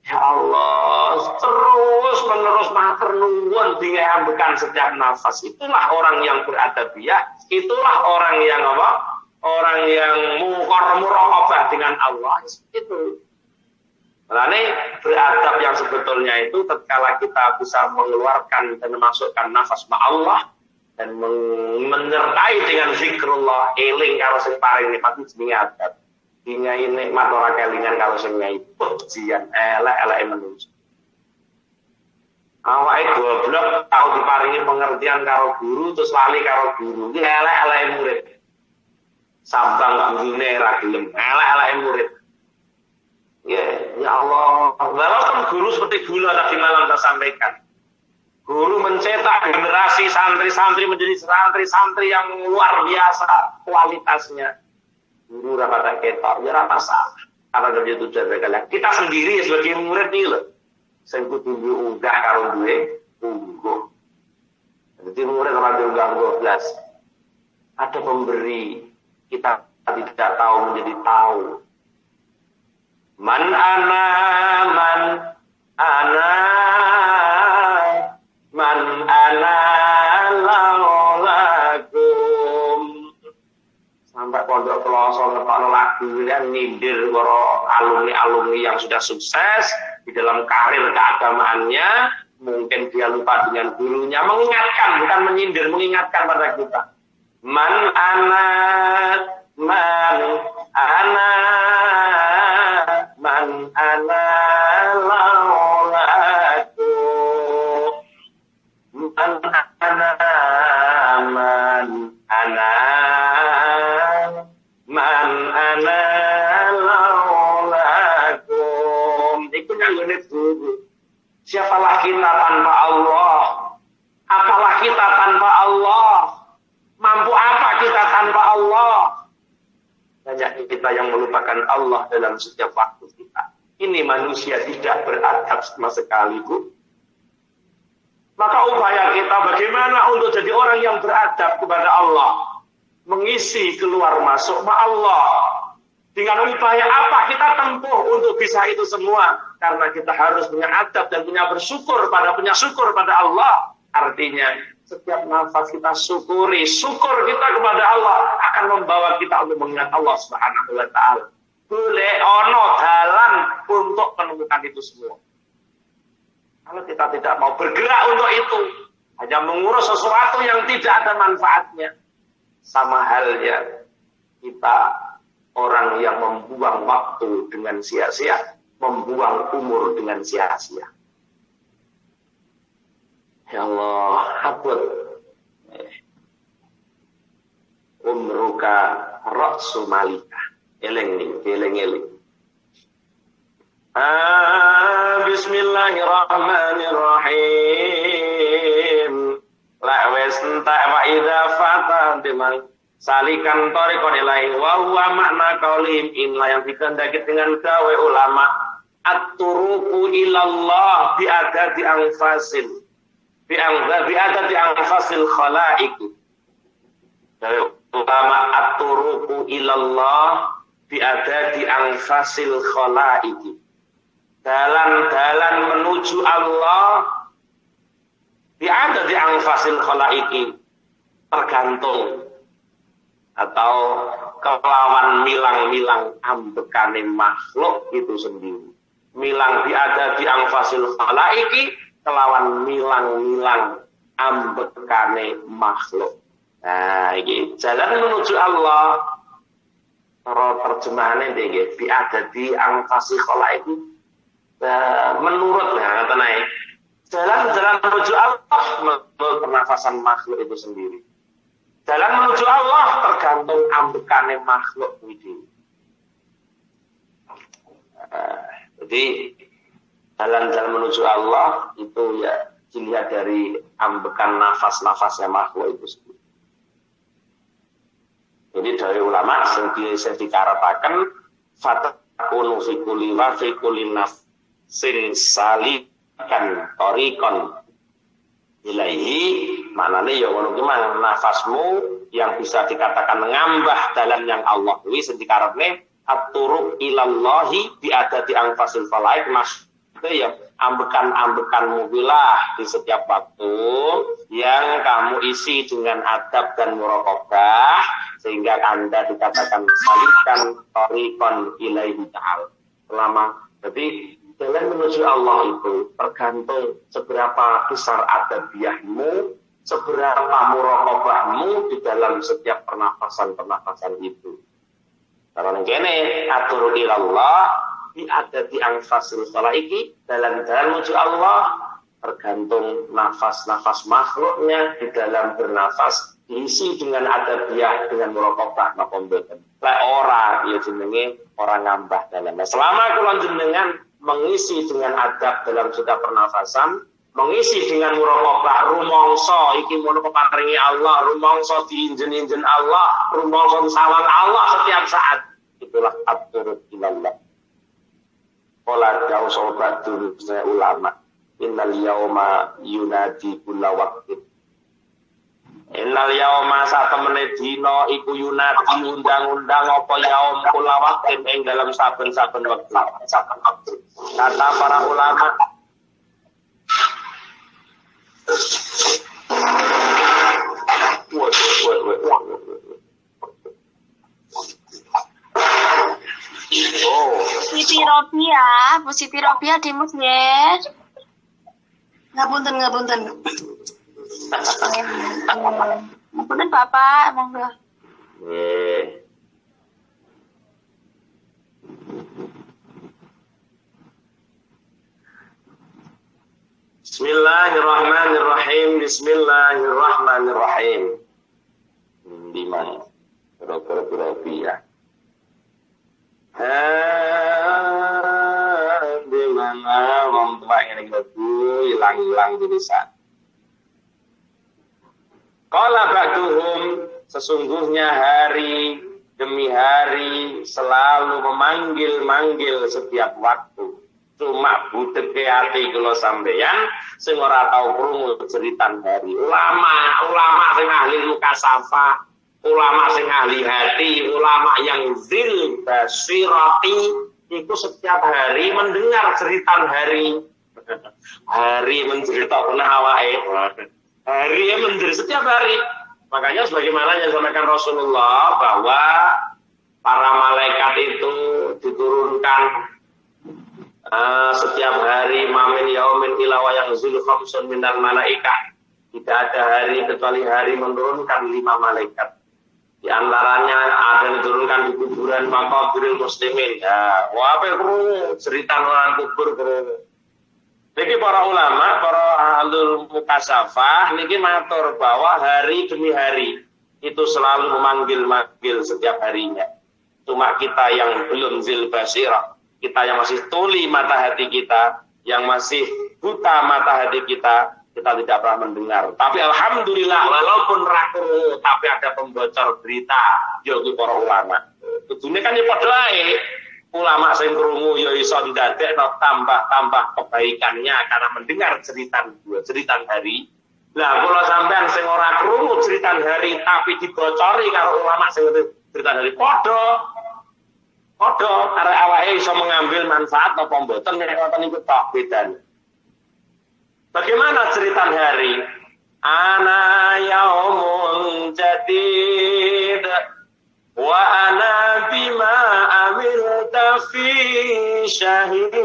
Ya Allah, terus menerus matur nuwun diambekan setiap nafas. Itulah orang yang beradabiyah, itulah orang yang apa? Orang yang muraqabah dengan Allah. Itu. Makanya beradab yang sebetulnya itu tatkala kita bisa mengeluarkan dan memasukkan nafas ma Allah dan menyertai dengan zikrullah, eling karo sing paring nikmat jenenge adab. Dingai nikmat ora kelingan kalau sing nyai pujian elek-eleke menungso. Awake goblok tau diparingi pengertian karo guru terus lali karo guru. Iki elek-eleke murid. Sambang gurune ra gelem, elek-eleke murid. Ya Allah, walaupun guru seperti gula tadi malam saya sampaikan. Guru mencetak generasi santri-santri menjadi santri-santri yang luar biasa kualitasnya. Guru rapata ketok, ya rata salah. Karena kerja tujuan mereka. Kita sendiri sebagai murid nih loh. Saya kudu unggah karo duwe unggah. Jadi murid rada unggah 12. Ada pemberi, kita tidak tahu menjadi tahu. Man ana sampai pondok pelosok ngetokno lagu kan nyindir para alumni-alumni yang sudah sukses di dalam karir keagamaannya, mungkin dia lupa dengan gurunya, mengingatkan, bukan menyindir, mengingatkan pada kita. Man ana laulaku man ana laulakum. Iku nyanggone guru. Siapalah kita tanpa Allah? Apalah kita tanpa Allah? Mampu apa kita tanpa Allah? Banyak kita yang melupakan Allah dalam setiap waktu kita. Ini manusia tidak beradab sama sekali, Bu. Maka upaya kita bagaimana untuk jadi orang yang beradab kepada Allah, mengisi keluar masuk ma Allah. Dengan upaya apa kita tempuh untuk bisa itu semua? Karena kita harus punya adab dan punya syukur pada Allah. Artinya setiap nafas kita syukuri, syukur kita kepada Allah akan membawa kita untuk mengingat Allah Subhanahu wa ta'ala. Boleh ono jalan untuk menemukan itu semua. Kalau kita tidak mau bergerak untuk itu, hanya mengurus sesuatu yang tidak ada manfaatnya, sama halnya kita orang yang membuang waktu dengan sia-sia, membuang umur dengan sia-sia. Ya Allah, habut umruka ra'su malika. Eling. Bismillahirrahmanirrahim. La wis entek wa idza fata dimang salikan thariqan ilaihi wa huwa makna qaulihim inilah yang dikehendaki dengan gawe ulama at-turuqu ilallah bi'adadi anfasil bi'adadi anfasil khalaiq. Dari ulama at-turuqu ilallah bi'adadi anfasil khalaiq. Dalan-dalan menuju Allah bi'adadi anfasil khalaiq, tergantung atau kelawan milang-milang ambekane makhluk itu sendiri. Milang biada di angfasil khalaiki kelawan milang-milang ambekane makhluk. Nah, ini jalan menuju Allah. Para terjemahannya iki biada di angfasil khalaiki menurut jalan-jalan menuju Allah menurut pernafasan makhluk itu sendiri. Jalan menuju Allah tergantung ambekane makhluk itu. Jadi jalan-jalan menuju Allah itu ya dilihat dari ambekan nafas-nafasnya makhluk itu sendiri. Jadi dari ulama sendiri dikaratakan fatakunu fi kulli wa fi kulli nafsin salikan tariqan ilaihi, maknanya ya ngono ki mang nafasmu yang bisa dikatakan ngambah dalan yang Allah kuwi sing dikarepne at-turuq ilallahi bi adati anfasil falaik, maksudnya ya ambekan-ambekanmu bilah di setiap waktu yang kamu isi dengan adab dan muraqabah sehingga Anda dikatakan salikan tariqan ilaihi ta'ala. Selama jadi jalan menuju Allah itu tergantung seberapa besar adabiyahmu, seberapa muraqabahmu di dalam setiap pernafasan-pernafasan itu. Karena kene atur ilallah bi adati anfasil salaiki, dalam-dalam menuju Allah tergantung nafas-nafas makhluknya di dalam bernafas diisi dengan adabiyah, dengan muraqabah napa mboten. Lek ora ya jenenge orang ngambah dalamnya. Selama kula jenengan mengisi dengan adab dalam setiap pernafasan, mengisi dengan muraqabah rumangsa iki mono peparingi Allah, rumangsa diinjen-injen Allah, rumangsa disawang Allah setiap saat, itulah at-turuq ilallah. Qala jauh sobat dulu saya ulama, innal yauma yunadi kulla waqtin. Innal yauma satemene dina iku yunadi undang-undang apa yaum kulla waqtin ing dalam saben-saben wektu. Kata para ulama, Siti Robia, Bu Siti Robia di mus ya. Ngapunten. Ngapunten Bapak, monggo. Bismillahirrahmanirrahim. Di mana? Robia. Di mana wong tua ini hilang di desa. Qala ba'duhum, sesungguhnya hari demi hari selalu memanggil-manggil setiap waktu. Cuma budeke ati kula sampeyan sing ora tau krungu ceritan hari. Ulama sing ahli mukasafah, ulama sing ahli hati, ulama yang zil basirati itu setiap hari mendengar ceritan hari. Hari menceritakan awake. Hari menjadi setiap hari. Makanya sebagaimana yang disampaikan Rasulullah bahwa para malaikat itu diturunkan setiap hari mamin yaumin ila wa yanzulu khamsun minal malaikah. Tidak ada hari kecuali hari menurunkan 5 malaikat. Di antaranya ada yang diturunkan di kuburan maqabiril muslimin. Ya, apa krungu cerita orang kubur krungu. Niki para ulama, para ahlul mukasafah niki matur bahwa hari demi hari itu selalu memanggil-manggil setiap harinya. Cuma kita yang belum zil basirah, kita yang masih tuli mata hati kita, yang masih buta mata hati kita, kita tidak pernah mendengar. Tapi alhamdulillah walaupun rakyat tapi ada pembocor berita yo para ulama. Kudune kan ya padha ae. Ulama sing krungu ya iso ndadekno tambah-tambah kebaikannya karena mendengar ceritan hari. Lah kula sampean sing ora krungu ceritan hari tapi dibocori karo ulama sing ceritan hari padha arek awake iso mengambil manfaat apa mboten nek wonten iku tok bedane. Bagaimana ceritan hari? Ana yaumun jadid wa ana bima amilta fi syahid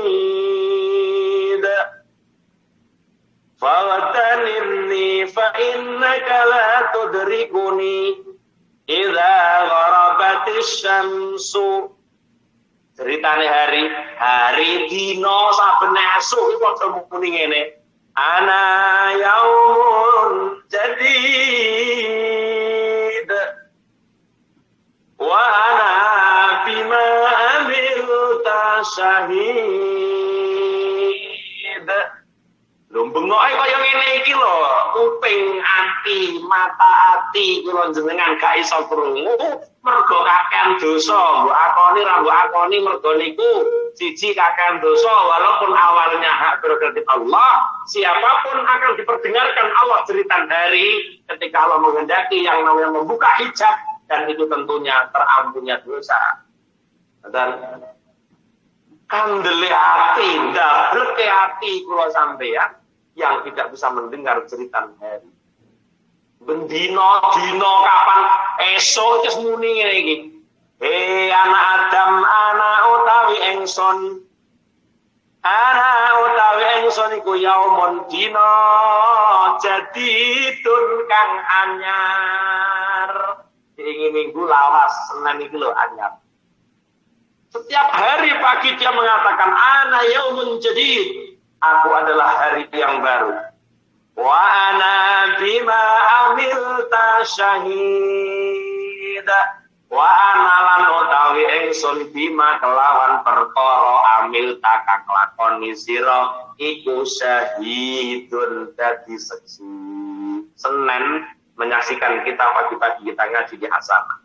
fawatanimni fa innaka la tudrikuni idza gharabatis syamsu. Ceritane hari dina saben esuk iku padha muni ngene. Ana yaumun jadid wa ana bima amilta syahid. Lho bengoke kaya ngene iki lho, kuping ati, mata ati kula jenengan gak iso krungu mergo kakean dosa, mbok akoni ra mbok akoni mergo niku siji kakean dosa walaupun awalnya hak prerogatif Allah, siapapun akan diperdengarkan Allah ceritan hari ketika Allah menghendaki yang namanya membuka hijab dan itu tentunya terampunnya dosa. Dan kandele ati, ndableke ati kula sampeyan yang tidak bisa mendengar cerita hari. Bendino dino kapan esok wis muni ngene iki. Anak Adam, anak utawi engson. Anak utawi engson iku yaumun dino jadidun kang anyar. Ini minggu lawas Senin iki lho anyar. Setiap hari pagi dia mengatakan ana yaumun jadid. Aku adalah hari yang baru. Wa ana bima amilta syahid. Wa ana lan utawi ingsun bima kelawan perkara amilta kang lakoni sira iku syahidun dadi saksi. Senin menyaksikan kita pagi-pagi kita ngaji di Hasanah.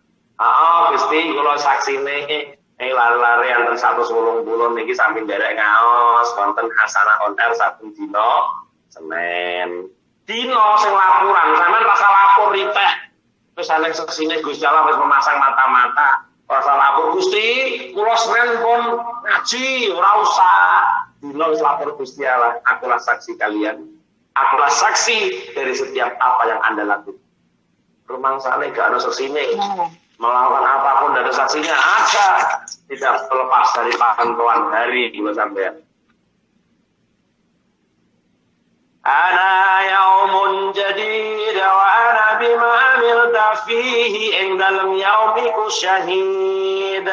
Gusti kula saksine lari-lari anten 180 niki sambil derek ngaos wonten Hasanah on air saben dina Senin. Dina sing laporan, sampean rasa lapor teh. Wis ana sesine Gusti Allah wis memasang mata-mata. Rasa lapor Gusti, kula Senin pun ngaji, ora usah. Dina wis lapor Gusti Allah, akulah saksi kalian. Akulah saksi dari setiap apa yang Anda lakukan. Rumangsane gak ana sesine. Melakukan apapun dari saksinya ada, tidak terlepas dari pantauan hari juga sampai. Ana yaumun jadid wa ana bima amilta fihi ing dalem yaumiku syahid.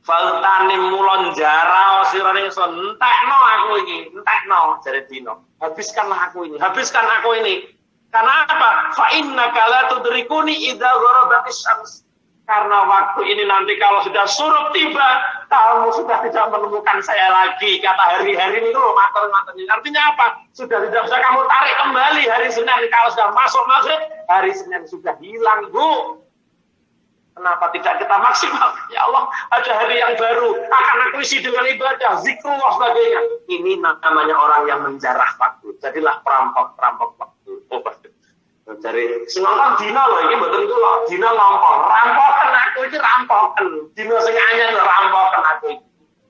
Faltanim mulon jara sirane ingsun entekno aku iki, entekno jare dino. Habiskanlah aku ini. Karena apa? Fa innaka la tudrikuni idza gharabatis syams. Karena waktu ini nanti kalau sudah surup tiba, kamu sudah tidak menemukan saya lagi. Kata hari-hari ini loh, mater-mater ini. Artinya apa? Sudah tidak bisa kamu tarik kembali hari Senin. Kalau sudah masuk, hari Senin sudah hilang, Bu. Kenapa tidak kita maksimal? Ya Allah, ada hari yang baru. Akan aku isi dengan ibadah, zikrullah, sebagainya. Ini namanya orang yang menjarah waktu. Jadilah perampok waktu. Oh, dari sinongkon dina loh, ini betul itu loh. Dina ngomong, rampokan aku ini rampokan. Dina sing anyar rampokan aku ini.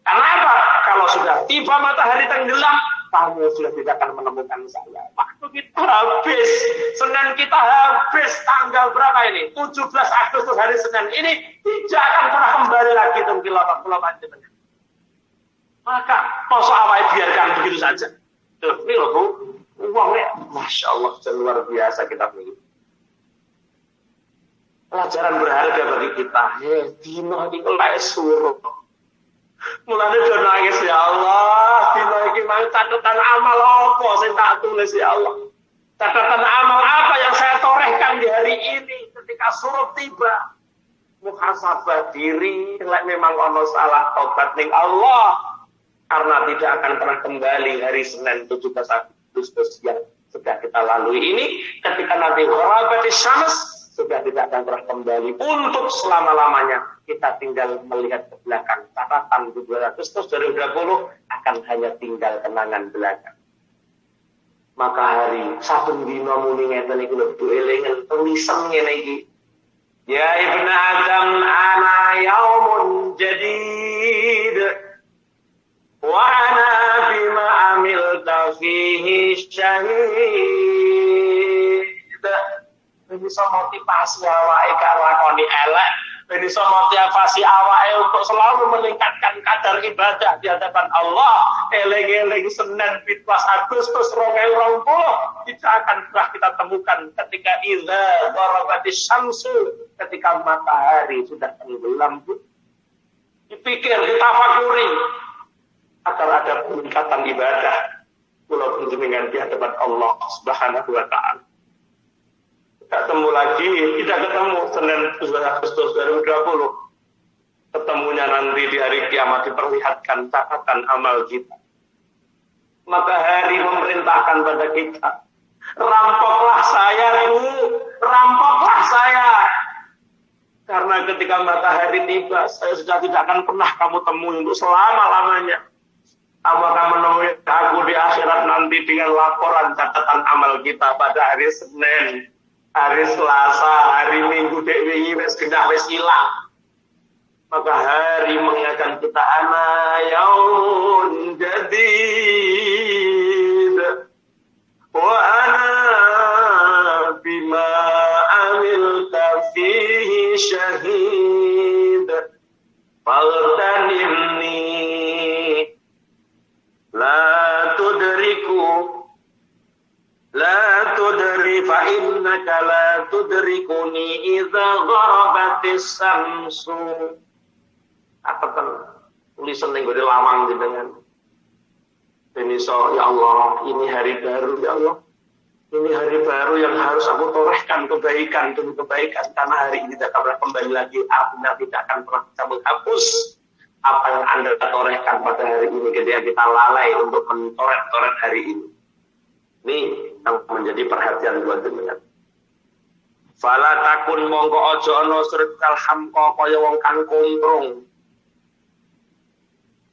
Karena apa? Kalau sudah tiba matahari tenggelam, kamu sudah tidak akan menemukan saya. Waktu kita habis, Senin kita habis, tanggal berapa ini? 17 Agustus hari Senin ini tidak akan pernah kembali lagi tenggelam pulau panjenengan. Maka masa awal biarkan begitu saja. Tuh, ini loh Bu, uangnya, Masya Allah, luar biasa kita pilih. Pelajaran berharga bagi kita. Dino ini kelai suruh. Mulane do nangis ya Allah, dina iki mau catatan amal apa sing tak tulis ya Allah. Catatan amal apa yang saya torehkan di hari ini ketika suruh tiba. Muhasabah diri, lek memang ono salah tobat ning Allah. Karena tidak akan pernah kembali hari Senin 17 Agustus yang sudah kita lalui ini. Ketika nanti gharabatis syams sudah tidak akan pernah kembali untuk selama-lamanya. Kita tinggal melihat ke belakang. Catatan 2 Agustus 2020 akan hanya tinggal kenangan belakang. Maka hari saben dina muni ngeten iki lho elingan tulisan ngene iki. Ya ibnu Adam ana yaumun jadid wa ana bima amilta fihi syahid. Bisa motivasi awake karo lakoni elek, bisa motivasi awake untuk selalu meningkatkan kadar ibadah di hadapan Allah. Eling-eling Senin 17 Agustus 2020 kita akan pernah kita temukan ketika idza gharabatis syamsu, ketika matahari sudah tenggelam. Dipikir, ditafakuri agar ada peningkatan ibadah kula panjenengan di hadapan Allah Subhanahu wa taala. Ketemu lagi, tidak ketemu Senin 17 Agustus 2020. Ketemunya nanti di hari kiamat diperlihatkan catatan amal kita. Matahari memerintahkan pada kita, rampoklah saya Bu, rampoklah saya. Karena ketika matahari tiba, saya sudah tidak akan pernah kamu temui untuk selama-lamanya. Kamu akan menemui aku di akhirat nanti dengan laporan catatan amal kita pada hari Senin, hari Selasa, hari Minggu, dewi wis gendah wis ilang. Maka hari mengingatkan kita ana yaumun jadid wa ana bima amilta fihi syahid faltanimni la tudri fa innaka la tudrikuni idza gharabatis samsu. Apa kan tulisan yang gue lawang dengan Beniso, ya Allah, ini hari baru, ya Allah, ini hari baru yang harus aku torehkan kebaikan demi kebaikan, karena hari ini tidak akan pernah kembali lagi, artinya tidak akan pernah bisa menghapus apa yang Anda torehkan pada hari ini ketika kita lalai untuk mentoret-toret hari ini. Ini yang menjadi perhatian buat jenengan. Fala takun mongko ojo ono surkal hamko kaya wong kang kumprung.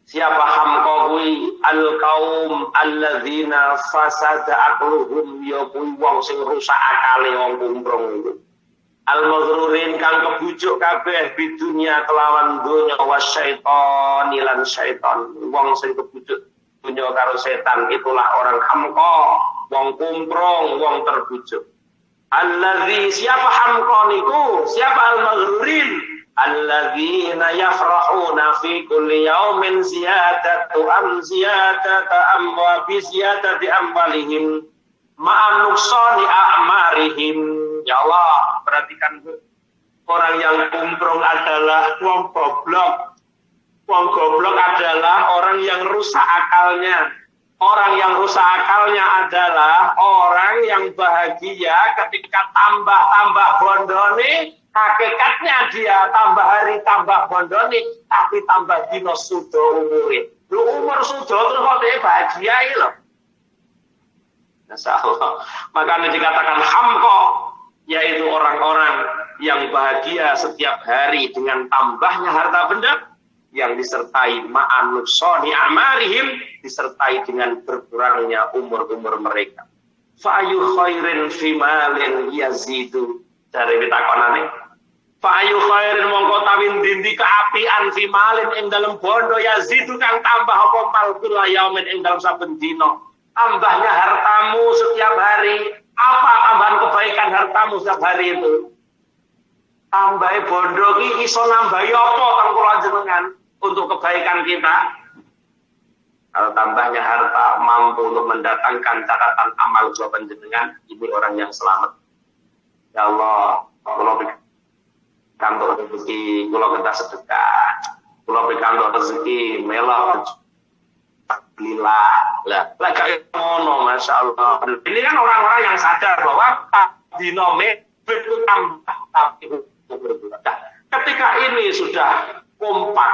Siapa hamko kuwi al kaum alladzina fasada aqluhum ya kuwi wong sing rusak akale wong kumprung itu. Al maghrurin kang kebujuk kabeh di dunia kelawan donya wasyaiton lan syaiton. Wong sing kebujuk dunya karo setan itulah orang hamko, wong kumprung, wong terbujuk. Alladzi siapa hamko niku? Siapa al maghrurin? Alladzina yafrahuna fi kulli yaumin ziyadatu amwalihim ma'an nuqsani a'marihim. Ya Allah, perhatikan Bu. Orang yang kumprung adalah wong goblok. Wong goblok adalah orang yang rusak akalnya. Orang yang rusak akalnya adalah orang yang bahagia ketika tambah-tambah bondone. Hakikatnya dia tambah hari tambah bondone, tapi tambah dino sudo umure. Lu umur sudo terus kok dia bahagia ini loh. Masya Allah. Makanya dikatakan hamko, yaitu orang-orang yang bahagia setiap hari dengan tambahnya harta benda, yang disertai ma'an nuqsani amarihim, disertai dengan berkurangnya umur-umur mereka. Fa'ayu khairin fi malin yazidu. Dari pitakonane. Fa'ayu khairin mongko tawin dindi keapian fi malin ing dalam bondo yazidu kang tambah apa mal kula yaumin ing dalam saben dina. Tambahnya hartamu setiap hari. Apa tambahan kebaikan hartamu setiap hari itu? Tambahe bondo ki iso nambahi apa teng kula jenengan untuk kebaikan kita? Kalau tambahnya harta mampu untuk mendatangkan catatan amal kula panjenengan, ini orang yang selamat. Ya Allah, kula kantor rezeki, kula kedah sedekah, kula kantor rezeki melok lillah. Lah kayak ngono, Masya Allah. Ini kan orang-orang yang sadar bahwa dinome itu tambah tapi berbeda. Ketika ini sudah kompak,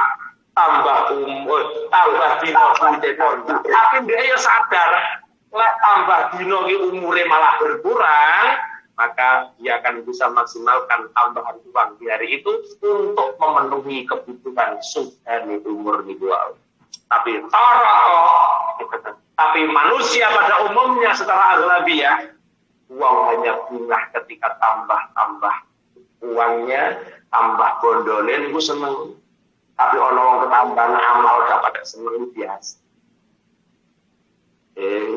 tambah umur, tambah dino, tapi dia sadar lek tambah dino ki umure malah berkurang, maka dia akan bisa maksimalkan tambahan uang di hari itu untuk memenuhi kebutuhan sudani umur niku. Tapi tapi manusia pada umumnya secara aglabiah, uang hanya bunga ketika tambah uangnya, tambah gondolen niku seneng. Tapi ono wong ketambahan amal gak pada seneng biasa.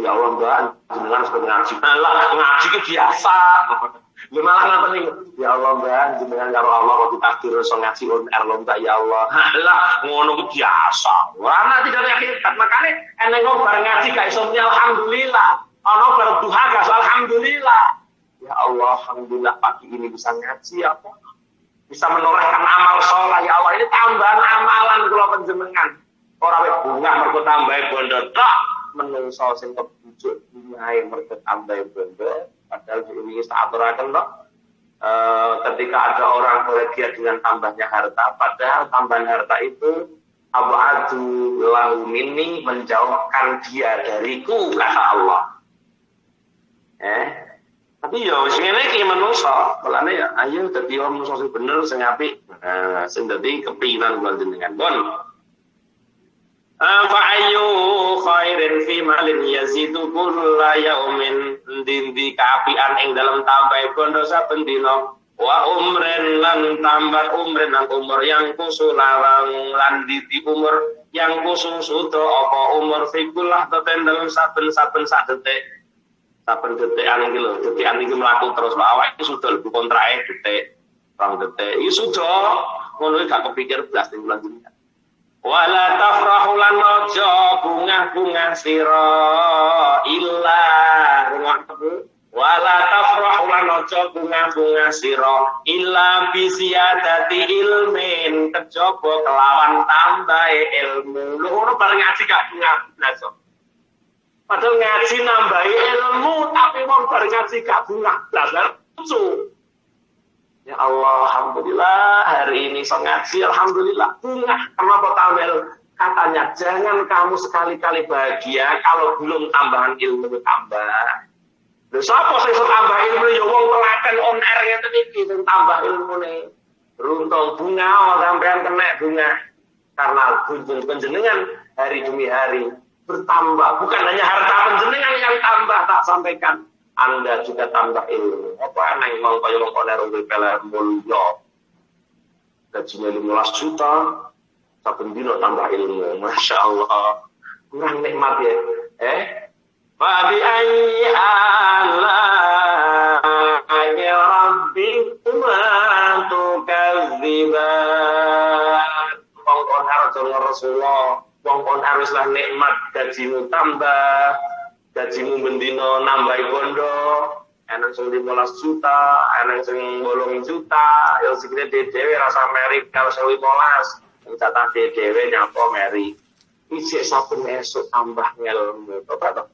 Ya Allah Mbak, jenengan sebagai ngaji. Lah ngaji ki biasa. Lha malah ngoten niku. Ya Allah Mbak, jenengan karo Allah kok ditakdir iso ngaji UNR lho Mbak ya Allah. Lah ngono ki biasa. Ora ana tidak hakikat. Makane eneng wong bareng ngaji gak iso muni alhamdulillah. Ana bareng duha gak iso alhamdulillah. Ya Allah, alhamdulillah pagi ini bisa ngaji apa? Bisa menorehkan amal soleh. Ya Allah, ini tambahan amalan kula panjenengan. Ora wek bunga mergo tambahe bondo tok. Menungso sing kebujuk bungae mergo tambahe bondo. Padahal ini tak aturaken tok. Ketika ada orang bahagia dengan tambahnya harta, padahal tambahan harta itu abadu lahu minni, menjauhkan dia dariku, kata Allah. Tapi ya wis ngene iki manungsa, balane ya ayo dadi wong manungsa sing bener, sing apik. Sing dadi kepinginan kula jenengan. Bon. Fa ayyu khairin fi malin yazidu kulla yaumin, ndi kaapian ing dalem tambahe bondo saben dina. Wa umren lan tambah umren lan umur yang kusulawang lan di umur yang khusus uta apa umur fikullah teten dalem saben-saben sak detik. Saben detikan iki lho, detikan iki mlaku terus awake iki sudah lebih kontrake detik, 2 detik. Iki sudah ngono iki gak kepikir blas ning bulan jenengan. Wala tafrahu lan aja bungah-bungah sira illa wala tafrahu lan aja bungah-bungah sira illa bi ziyadati ilmin, kejaba kelawan tambahe ilmu. Lho ngono bareng ngaji gak bungah-bungah. Padahal ngaji nambahi ilmu, tapi wong bareng ngaji gak bunga belajar lucu. Ya Allah, alhamdulillah hari ini so ngaji, alhamdulillah bunga. Kenapa tampil? Katanya jangan kamu sekali-kali bahagia kalau belum tambahan ilmu tambah. Lha sapa sing tambah ilmu ya wong telaten on air ngeten iki sing tambah ilmune. Runtung bunga sampean kena bunga. Karena kunjung panjenengan hari demi hari bertambah, bukan hanya harta panjenengan yang tambah, tak sampaikan Anda juga tambah ilmu. Apa aneh wong kaya wong koner pele mulya. Gajinya 15 juta, saben dina tambah ilmu. Masya Allah. Kurang nikmat ya. Fa bi ayyi ala'i rabbikuma tukadziban. Wong koner jeneng Rasulullah. Wong kon haruslah nikmat, gajimu tambah, gajimu bendino nambahi bondo, enang sing 15 juta, enang sing 8 juta, ya sikile dhewe rasa meri kalau 15, sing jatah dhewe nyapa meri. Isih saben esuk tambah ngelmu, tobat.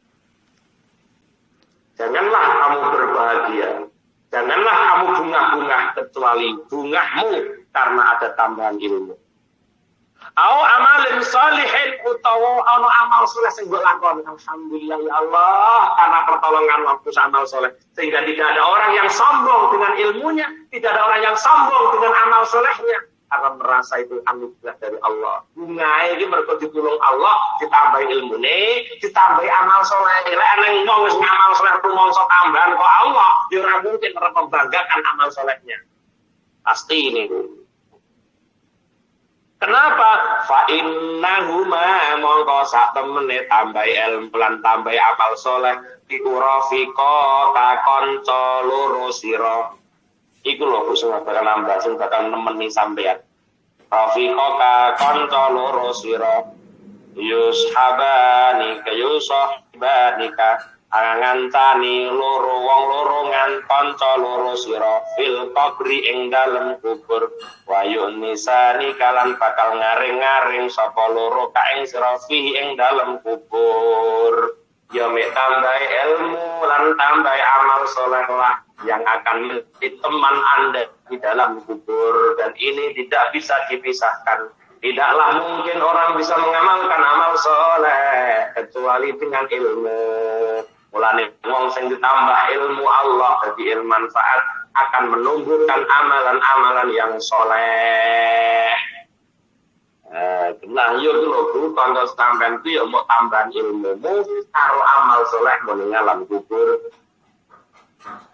Janganlah kamu berbahagia, janganlah kamu bunga-bunga kecuali bungamu karena ada tambahan ilmu. Au amalin sholihin utawa ana amal saleh sing mbok lakoni. Alhamdulillah ya Allah karena pertolongan waktu amal saleh sehingga tidak ada orang yang sombong dengan ilmunya, tidak ada orang yang sombong dengan amal salehnya karena merasa itu anugerah dari Allah. Bunga iki mergo ditulung Allah, ditambahi ilmune, ditambahi amal saleh. Lek nang wong wis ngamal saleh rumangsa tambahan kok Allah, ya ora mungkin ora membanggakan amal salehnya. Pasti niku. Kenapa? Fa innahuma mongko sak temene tambahi ilmu lan tambahi amal saleh iku rafiqa ka kanca loro sira. Iku lho Gusti bakal nambah sing bakal nemeni sampeyan. Rafiqa ka kanca loro sira. Yushabani ka yushabani ka ngancani loro wong loro ngan kanca loro sira fil qabri ing dalem kubur wayu nisani kalan bakal ngaring-ngaring sapa loro ka ing sira fihi ing dalem kubur. Ya mek tambahi ilmu lan tambahi amal saleh lah yang akan menjadi teman Anda di dalam kubur, dan ini tidak bisa dipisahkan. Tidaklah mungkin orang bisa mengamalkan amal soleh kecuali dengan ilmu. Mulane wong sing ditambah ilmu Allah dadi ilmu manfaat akan menumbuhkan amalan-amalan yang soleh. Nah, yo lho Bu, kanggo sampean ku yo mau tambahan ilmumu karo amal soleh meneng alam kubur.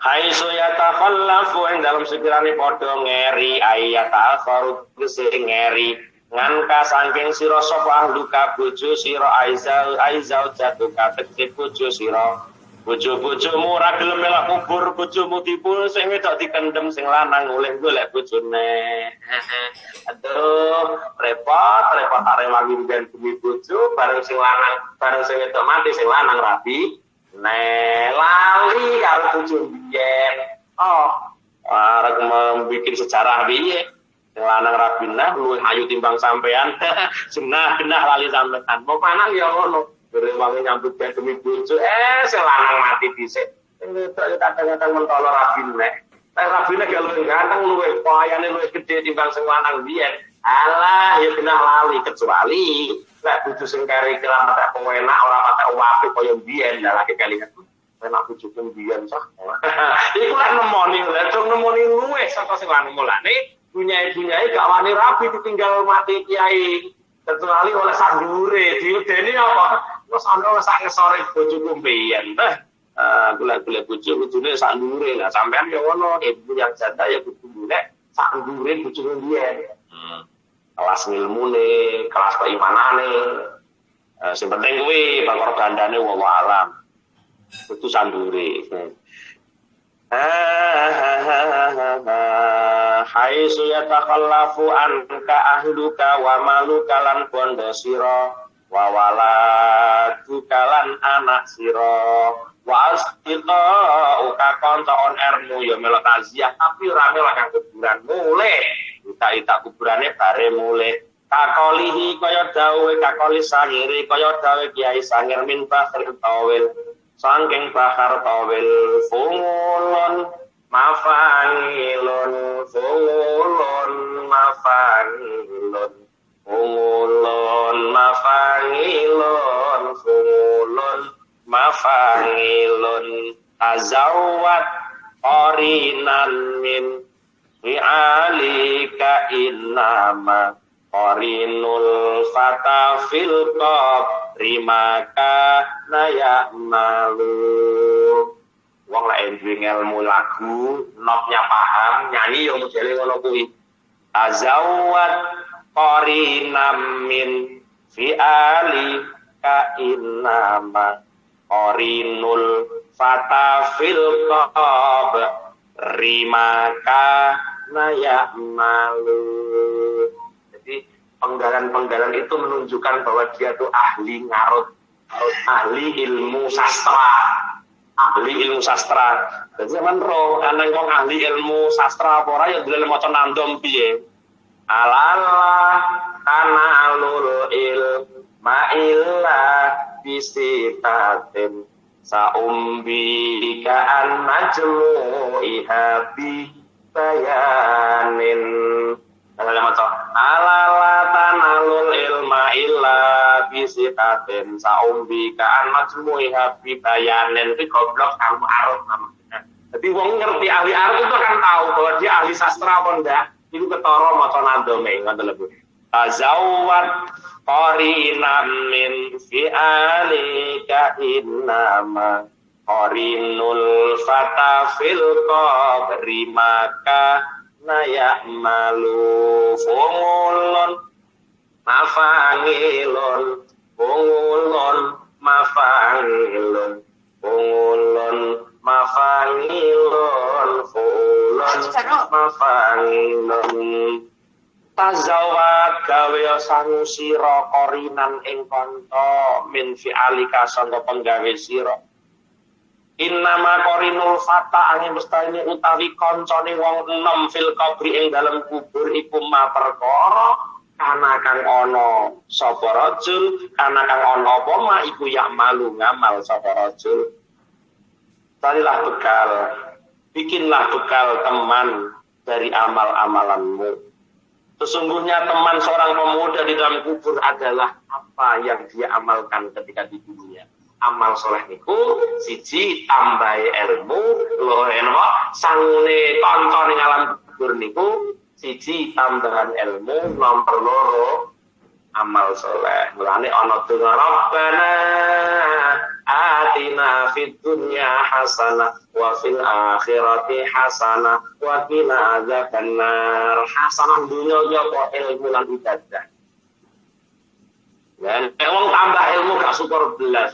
Hai suyata khallafu ing dalam sekirane padha ngeri ayata akharu sing ngeri nganka saking sira sapa ahluka bojo sira aizau jatuka tegese bojo sira bojo-bojomu ora gelem melok kubur bojomu tipu sing wedok dikendem sing lanang oleh golek bojone. Aduh repot arek wangi ben demi bojo bareng sing lanang bareng sing wedok mati sing lanang rapi lali karo bojo biyen. Arek membikin sejarah piye sing lanang rabinah luwih ayu timbang sampean. Genah lali sampean. Mau panang ya ngono. Berewangi nyambut ben demi bojo sing lanang mati dhisik. Sing wedok kadang-kadang mentolo rabinah. Rabinah gak luwih ganteng luwih payane luwih gedhe timbang sing lanang biyen. Alah ya genah lali kecuali lek bojo sing kari kira patek penak ora patek apik kaya biyen lagi kelingan. Enak bojo biyen sah. Iku lek nemoni luwih saka sing lanang mulane bunyai-bunyai gak wani rabi ditinggal mati kiai kecuali oleh sandure diudeni apa terus ana sak ngesore bojoku mbiyen golek bojo kudune sandure lah sampean yo ngono ibu yang janda ya kudu nek sandure bojone mbiyen kelas ilmune kelas keimanane sing penting kuwi bakor bandane wallahu alam itu sandure. Hai suyatakhallafu anka ahluka wa maluka lan bondo sira wa waladuka lan anak sira wa asqita uka konco on ermu ya melok taziah tapi ora melok kang kuburan mulih ita kuburane bare mulih kakolihi kaya dawuhe kakoli sangire kaya dawuhe Kiai Sangir min Bakhir Tawil saking Bahar Tawil fungulun mafangilun fungulun mafangilun fungulun mafangilun fungulun mafangilun azawat qarinan min fi'alika innama qarinul fata fil qabri maka naya malu. Wong lek duwe ilmu lagu notnya paham nyanyi yo modele ngono kuwi azawat qarinam min fi'ali ka innama qarinul fata fil qabri maka naya malu. Jadi penggalan-penggalan itu menunjukkan bahwa dia tuh ahli ngarut, ahli ilmu sastra. Jadi zaman roh, anang kong ahli ilmu sastra apa ora ya dhewe maca nandom piye. Alala kana alul ilma illa bisitatin saumbi ka'an majmu'iha bi bayanin. Alala tanalul ilma illa bisitatin saumbi ka'an majmu'iha bi bayanin. Itu goblok kamu arut namanya. Jadi wong ngerti ahli arut itu akan tahu bahwa dia ahli sastra apa enggak. Itu ketara maca nadome ngoten lho Bu. Tazawwad qarinan min fi'alika innama qarinul fata fil qabri maka naya malu fungulun mafangilun fungulun mafangilun fungulun mafangilun fungulun mafangilun tazawad gawe sangu sira qarinan ing kanca min fi'alika sangka penggawe sira innama qarinul fata angin mestine utawi kancane wong enom fil qabri ing dalam kubur iku ma perkara kana kang ana sapa rajul kana kang ana apa ma iku ya malu ngamal sapa rajul. Carilah bekal, bikinlah bekal teman dari amal-amalanmu. Sesungguhnya teman seorang pemuda di dalam kubur adalah apa yang dia amalkan ketika di dunia. amal soleh niku siji tambahi ilmu, loro napa sangune kanca ning alam kubur niku siji tambahan ilmu, nomor loro amal soleh. Mulane ana donga Rabbana atina fid dunya hasanah wa fil akhirati hasanah wa qina adzabannar. Hasanah dunya ya kok ilmu lan ibadah. Dan wong tambah ilmu gak syukur belas.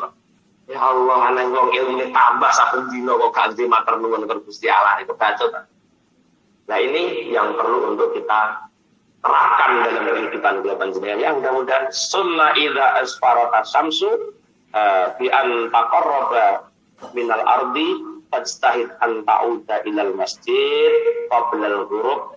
Ya Allah, ana wong ilmune tambah saben dina kok gak ngerti matur nuwun karo Gusti Allah itu bacot. Nah ini yang perlu untuk kita terapkan dalam kehidupan kita panjenengan. Yang mudah-mudahan summa idza asfarata syamsu bi an taqarraba minal ardi fastahid an ta'uda ilal masjid qabla al-ghurub.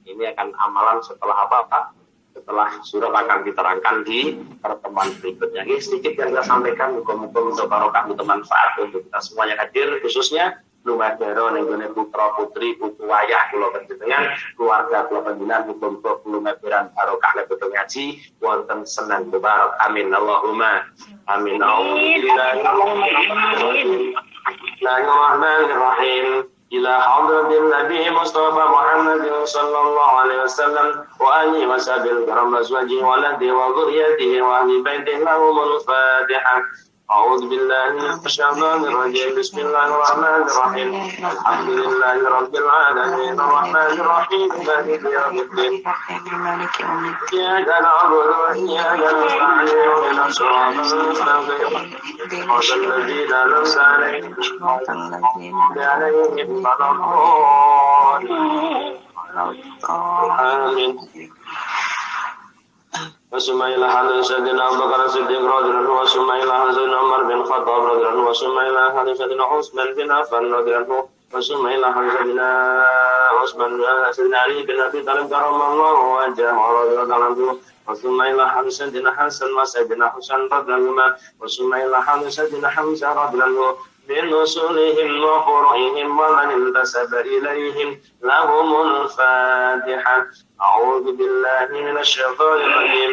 Ini akan amalan setelah apa? Setelah surah akan diterangkan di pertemuan berikutnya. Ini sedikit yang saya sampaikan, muka-muka untuk barokah, untuk manfaat untuk kita semuanya hadir, khususnya lumadaro nenggone putra putri putu wayah kula panjenengan keluarga kula panjenengan muga-muga kula mabiran barokah lebet ngaji wonten senang mubarak amin Allahumma amin. Bismillahirrahmanirrahim. إلى حضرة النبي مصطفى محمد صلى الله عليه وسلم وآله وصحبه الكرام وأزواجه وولده وذريته وأهل بيته لهم الفاتحة. أعوذ بالله من الشيطان الرجيم. بسم الله الرحمن الرحيم. الحمد لله رب العالمين الرحمن الرحيم مالك يوم الدين إياك نعبد وإياك نستعين اهدنا الصراط المستقيم صراط الذين أنعمت عليهم غير المغضوب عليهم. وسمع إلى حضرة سيدنا أبو بكر الصديق رضي الله عنه وسمع إلى حضرة سيدنا عمر بن الخطاب رضي الله عنه وسمع إلى حضرة سيدنا عثمان بن عفان رضي الله عنه وسمع إلى حضرة سيدنا عثمان سيدنا علي بن أبي طالب كرم الله وجهه رضي الله عنه وسمع إلى حضرة سيدنا حسن وسيدنا حسين رضي الله عنه وسمع إلى حضرة سيدنا حمزة رضي الله عنه من رسولهم وفرعهم ومن انتسب إليهم لهم الفاتحة. أعوذ بالله من الشيطان الرجيم.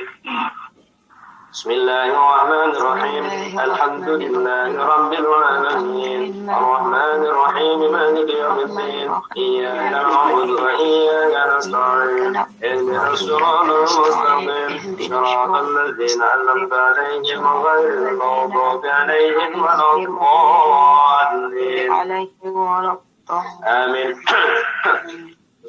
بسم الله الرحمن الرحيم. الحمد لله رب العالمين الرحمن الرحيم مالك يوم الدين إياك نعبد وإياك نستعين اهدنا الصراط المستقيم صراط الذين أنعمت عليهم غير المغضوب عليهم ولا الضالين آمين.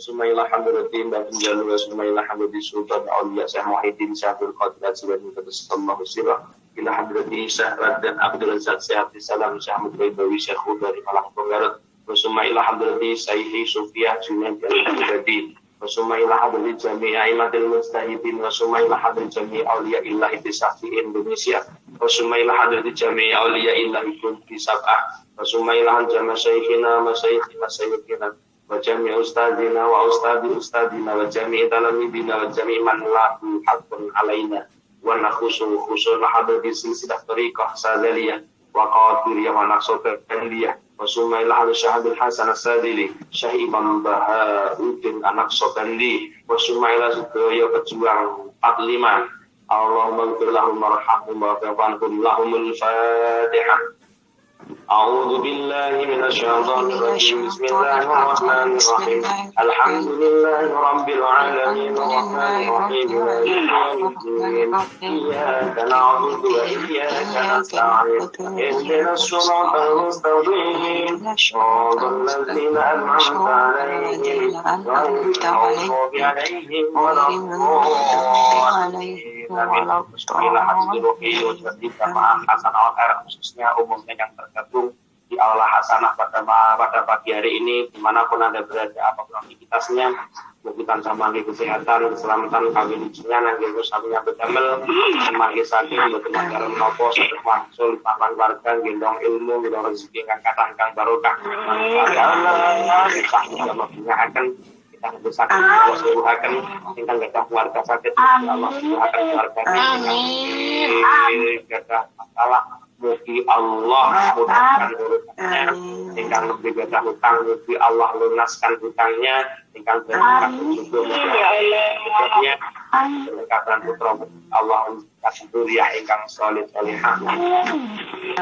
Sumailah hamdulatin dan jalur sumailah hamdulillah sultan auliya Syekh Muhyiddin Syahul Qadir Subhanahu wa ta'ala sirah ila hamdulillah Syahrat dan Abdul Razak Syekh Salam Syekh Ahmad Baidawi Syekh dari Malang Pengarat. Sumailah hamdulillah Sayyi Sufiyah Junaid al-Abadi. Sumailah hamdulillah jami'a imatil mustahidin wa sumailah hamdulillah jami'a auliya illah di Indonesia. Sumailah hamdulillah jami'a auliya illah di Sabah. Sumailah jami'a syekhina masyayikhina wa jami' ustadina wa ustadina wa jami' talamidina wa jami' man lahu haqqun alaina wa nakhusu khusul hadis silsilah tariqah sadaliyah wa qadiriyah wa naqsabandiyah wa sumailah syahadul hasan as-sadili syekh Imam Bahauddin An-Naqsabandi wa sumailah sedaya pejuang 45 Allahumma ighfir lahum warhamhum wa'fu anhum lahumul Fatihah. أعوذ بالله من الشيطان الرجيم. بسم الله الرحمن الرحيم. الحمد لله رب العالمين الرحمن الرحيم مالك يوم الدين إياك نعبد وإياك نستعين اهدنا الصراط المستقيم صراط الذين أنعمت عليهم غير المغضوب عليهم ولا الضالين. Khususnya umumnya yang tergabung di aula hasanah pada pagi hari ini dimanapun anda berada apapun aktivitasnya bukan sama kesehatan keselamatan kawin jenengan nangge saminya bedamel semangke saking mboten karo menapa saged wangsul papan warga gendong ilmu gendong rezeki kang kathah kang barokah Allah kita menggunakan kita bersatu Allah sembuhaken ingkang gadah keluarga sakit Allah sembuhaken keluarga amin gadah masalah mugi Allah mudahkan urutnya ingkang lebih gadah hutang mugi Allah lunaskan hutangnya ingkang berkah bersyukur ya Allah Kelengkapan putra Allah kasih dzurriyyah ingkang salih salihah.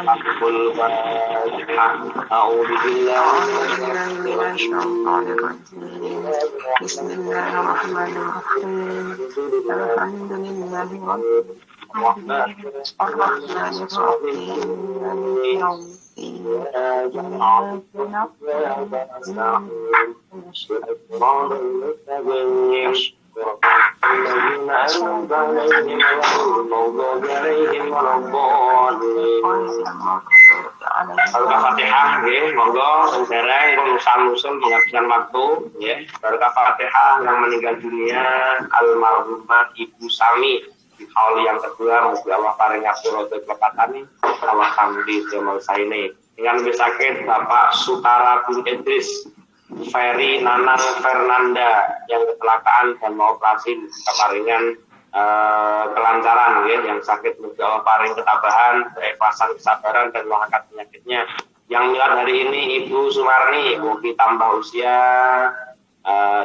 Aqul Fatihah. A'udzu billahi minasyaitonir rajim. Bismillahirrahmanirrahim. Alhamdulillahi rabbil alamin. الذين أنعمت عليهم غير المغضوب عليهم ولا الضالين. Al-Fatihah nggih, monggo dereng nusul menghabiskan waktu nggih. Al-Fatihah yang meninggal dunia almarhumah Ibu Sami di haul yang kedua, mugi Allah paring ngapura kelepatan Allah tambi jamal saine. Dengan lebih sakit Bapak Sutara bin Idris Ferry Nanang Fernanda yang kecelakaan dan mau operasi kemaringan kelancaran ya, yang sakit mugi Allah paring ketabahan, keikhlasan, kesabaran dan mengangkat penyakitnya. Yang milad hari ini Ibu Sumarni, mugi tambah usia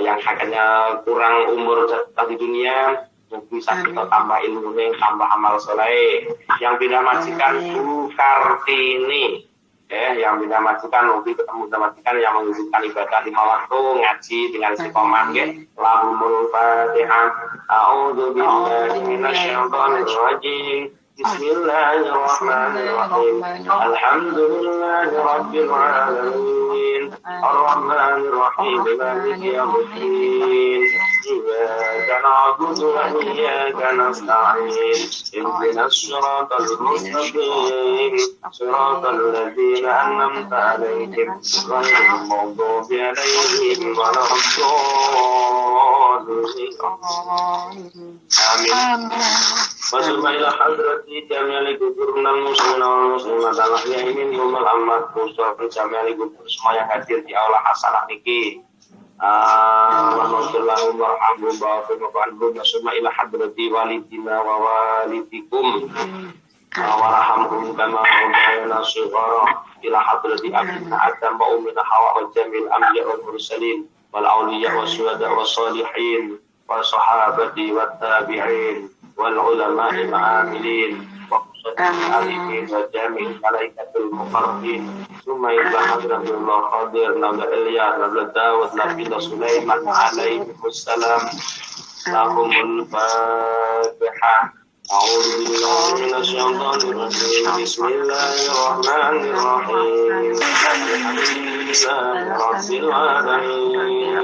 yang akhirnya kurang umur jatuh di dunia, mugi sakit tambah ilmu, tambah amal soleh. Yang pindah majikan Bu Kartini, yang bina majikan mugi ketemu sama majikan yang mewujudkan ibadah 5 waktu ngaji dengan istiqomah nggih. Lahumul Fatihah. A'udzu billahi minasyaitonir rajim. Bismillahirrahmanirrahim. Alhamdulillahi rabbil alamin. Arrahmanir rahim. Maliki yaumiddin. Iyyaka na'budu wa iyyaka nasta'in. Ihdinas siratal mustaqim. Siratal ladzina an'amta 'alaihim ghairil maghdubi 'alaihim waladdallin. Amin. Masuk ila hadrati jami'al gubernur muslimin wal muslimat al-ahya'i minhum al-amwat wa jami'al gubernur semua yang hadir di aula hasanah niki. Allahumma warhamhum wa'afihim masuk ila hadrati walidina wa walidikum warhamhum kama rabbayana shighara ila hadrati abina adam wa ummina hawa wa jami'il anbiya wal mursalin wal awliya was syuhada was salihin wa sahabati wat tabi'in والعلماء العاملين وقصة العالمين وجميع الملائكة المقربين ثم إلى حضرة الله خضر نبي إلياس نبي داود نبي سليمان عليهم السلام. لهم الفاتحة. أعوذ بالله من الشيطان الرجيم. بسم الله الرحمن الرحيم. الحمد لله رب العالمين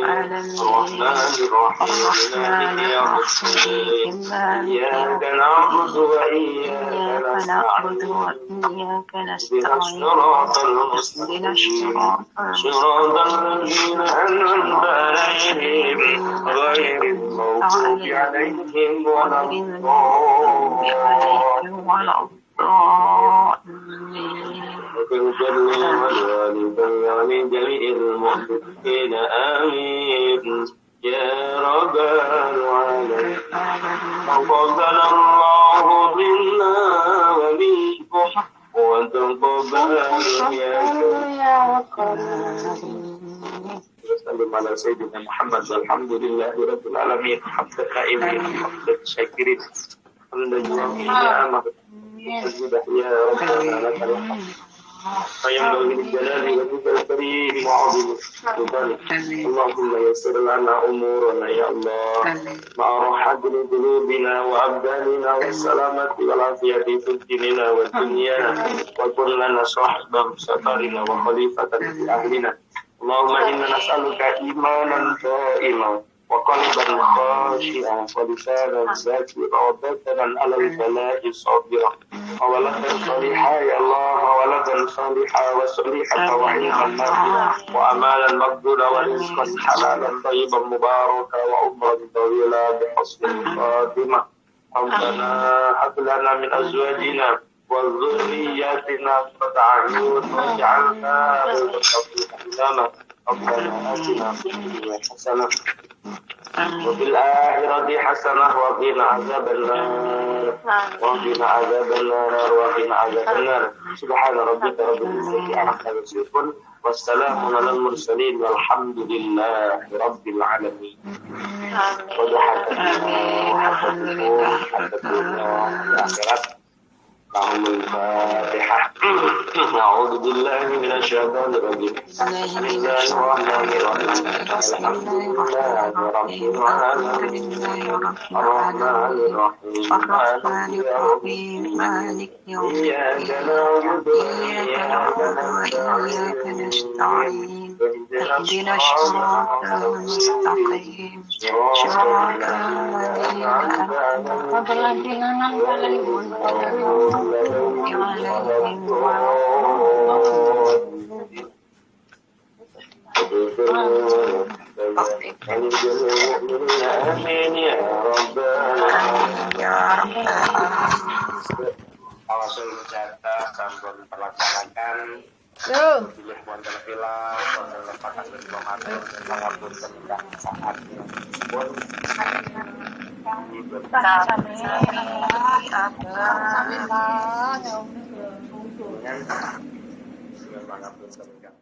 الرحمن الرحيم مالك يوم الدين إياك نعبد وإياك نستعين اهدنا الصراط المستقيم صراط الذين أنعمت عليهم غير المغضوب عليهم ولا من جميع المؤمنين آمين يا رب العالمين. تقبل الله منا ومنكم وتقبل يا كريم. وسلم على سيدنا محمد والحمد لله رب العالمين. حمد القائمين حمد الشاكرين حمد الجميع يا ربنا لك الحمد فينبغي للجلال وجهك الكريم وعظيم سلطانك. اللهم يسر لنا امورنا يا الله مع راحة قلوبنا وابداننا والسلامة والعافية في ديننا والدنيا وكن لنا صاحبا سفرنا وخليفة في اهلنا. اللهم انا نسألك ايمانا دائما وقلبا خاشعا ولسانا ذاكرا وبدنا على البلاء صابرا وولدا صالحا يا الله وولدا صالحا وصالحة وعلما نافعا وأمالا مقبولا ورزقا حلالا طيبا مباركا وعمرا طويلا بحسن الخاتمة. ربنا هب لنا من أزواجنا وذرياتنا قرة أعين واجعلنا للمتقين إماما. ربنا آتنا في الدنيا حسنة وفي الآخرة حسنة وقنا عذاب النار وقنا عذاب النار وقنا عذاب النار. سبحان ربك رب العزة عما يصفون wassalamun alal mursalin walhamdulillahi rabbil alamin. Akhirat. Al-Fatihah. A'udzu billahi minasy syaithanir rajim. Bismillahirrahmanirrahim. Alhamdulillahirabbil alamin. Arrahmanir rahim. Maliki yaumiddin. Iyyaka na'budu wa iyyaka nasta'in. اهدنا الصراط المستقيم صراط الذين أنعمت عليهم غير المغضوب عليهم آمين يا رب العالمين. Awasul mencatat sampun melaksanakan pilih wonten villa wonten lepakan berkomatur mengabut tentang saat pun dengan mengabut tentang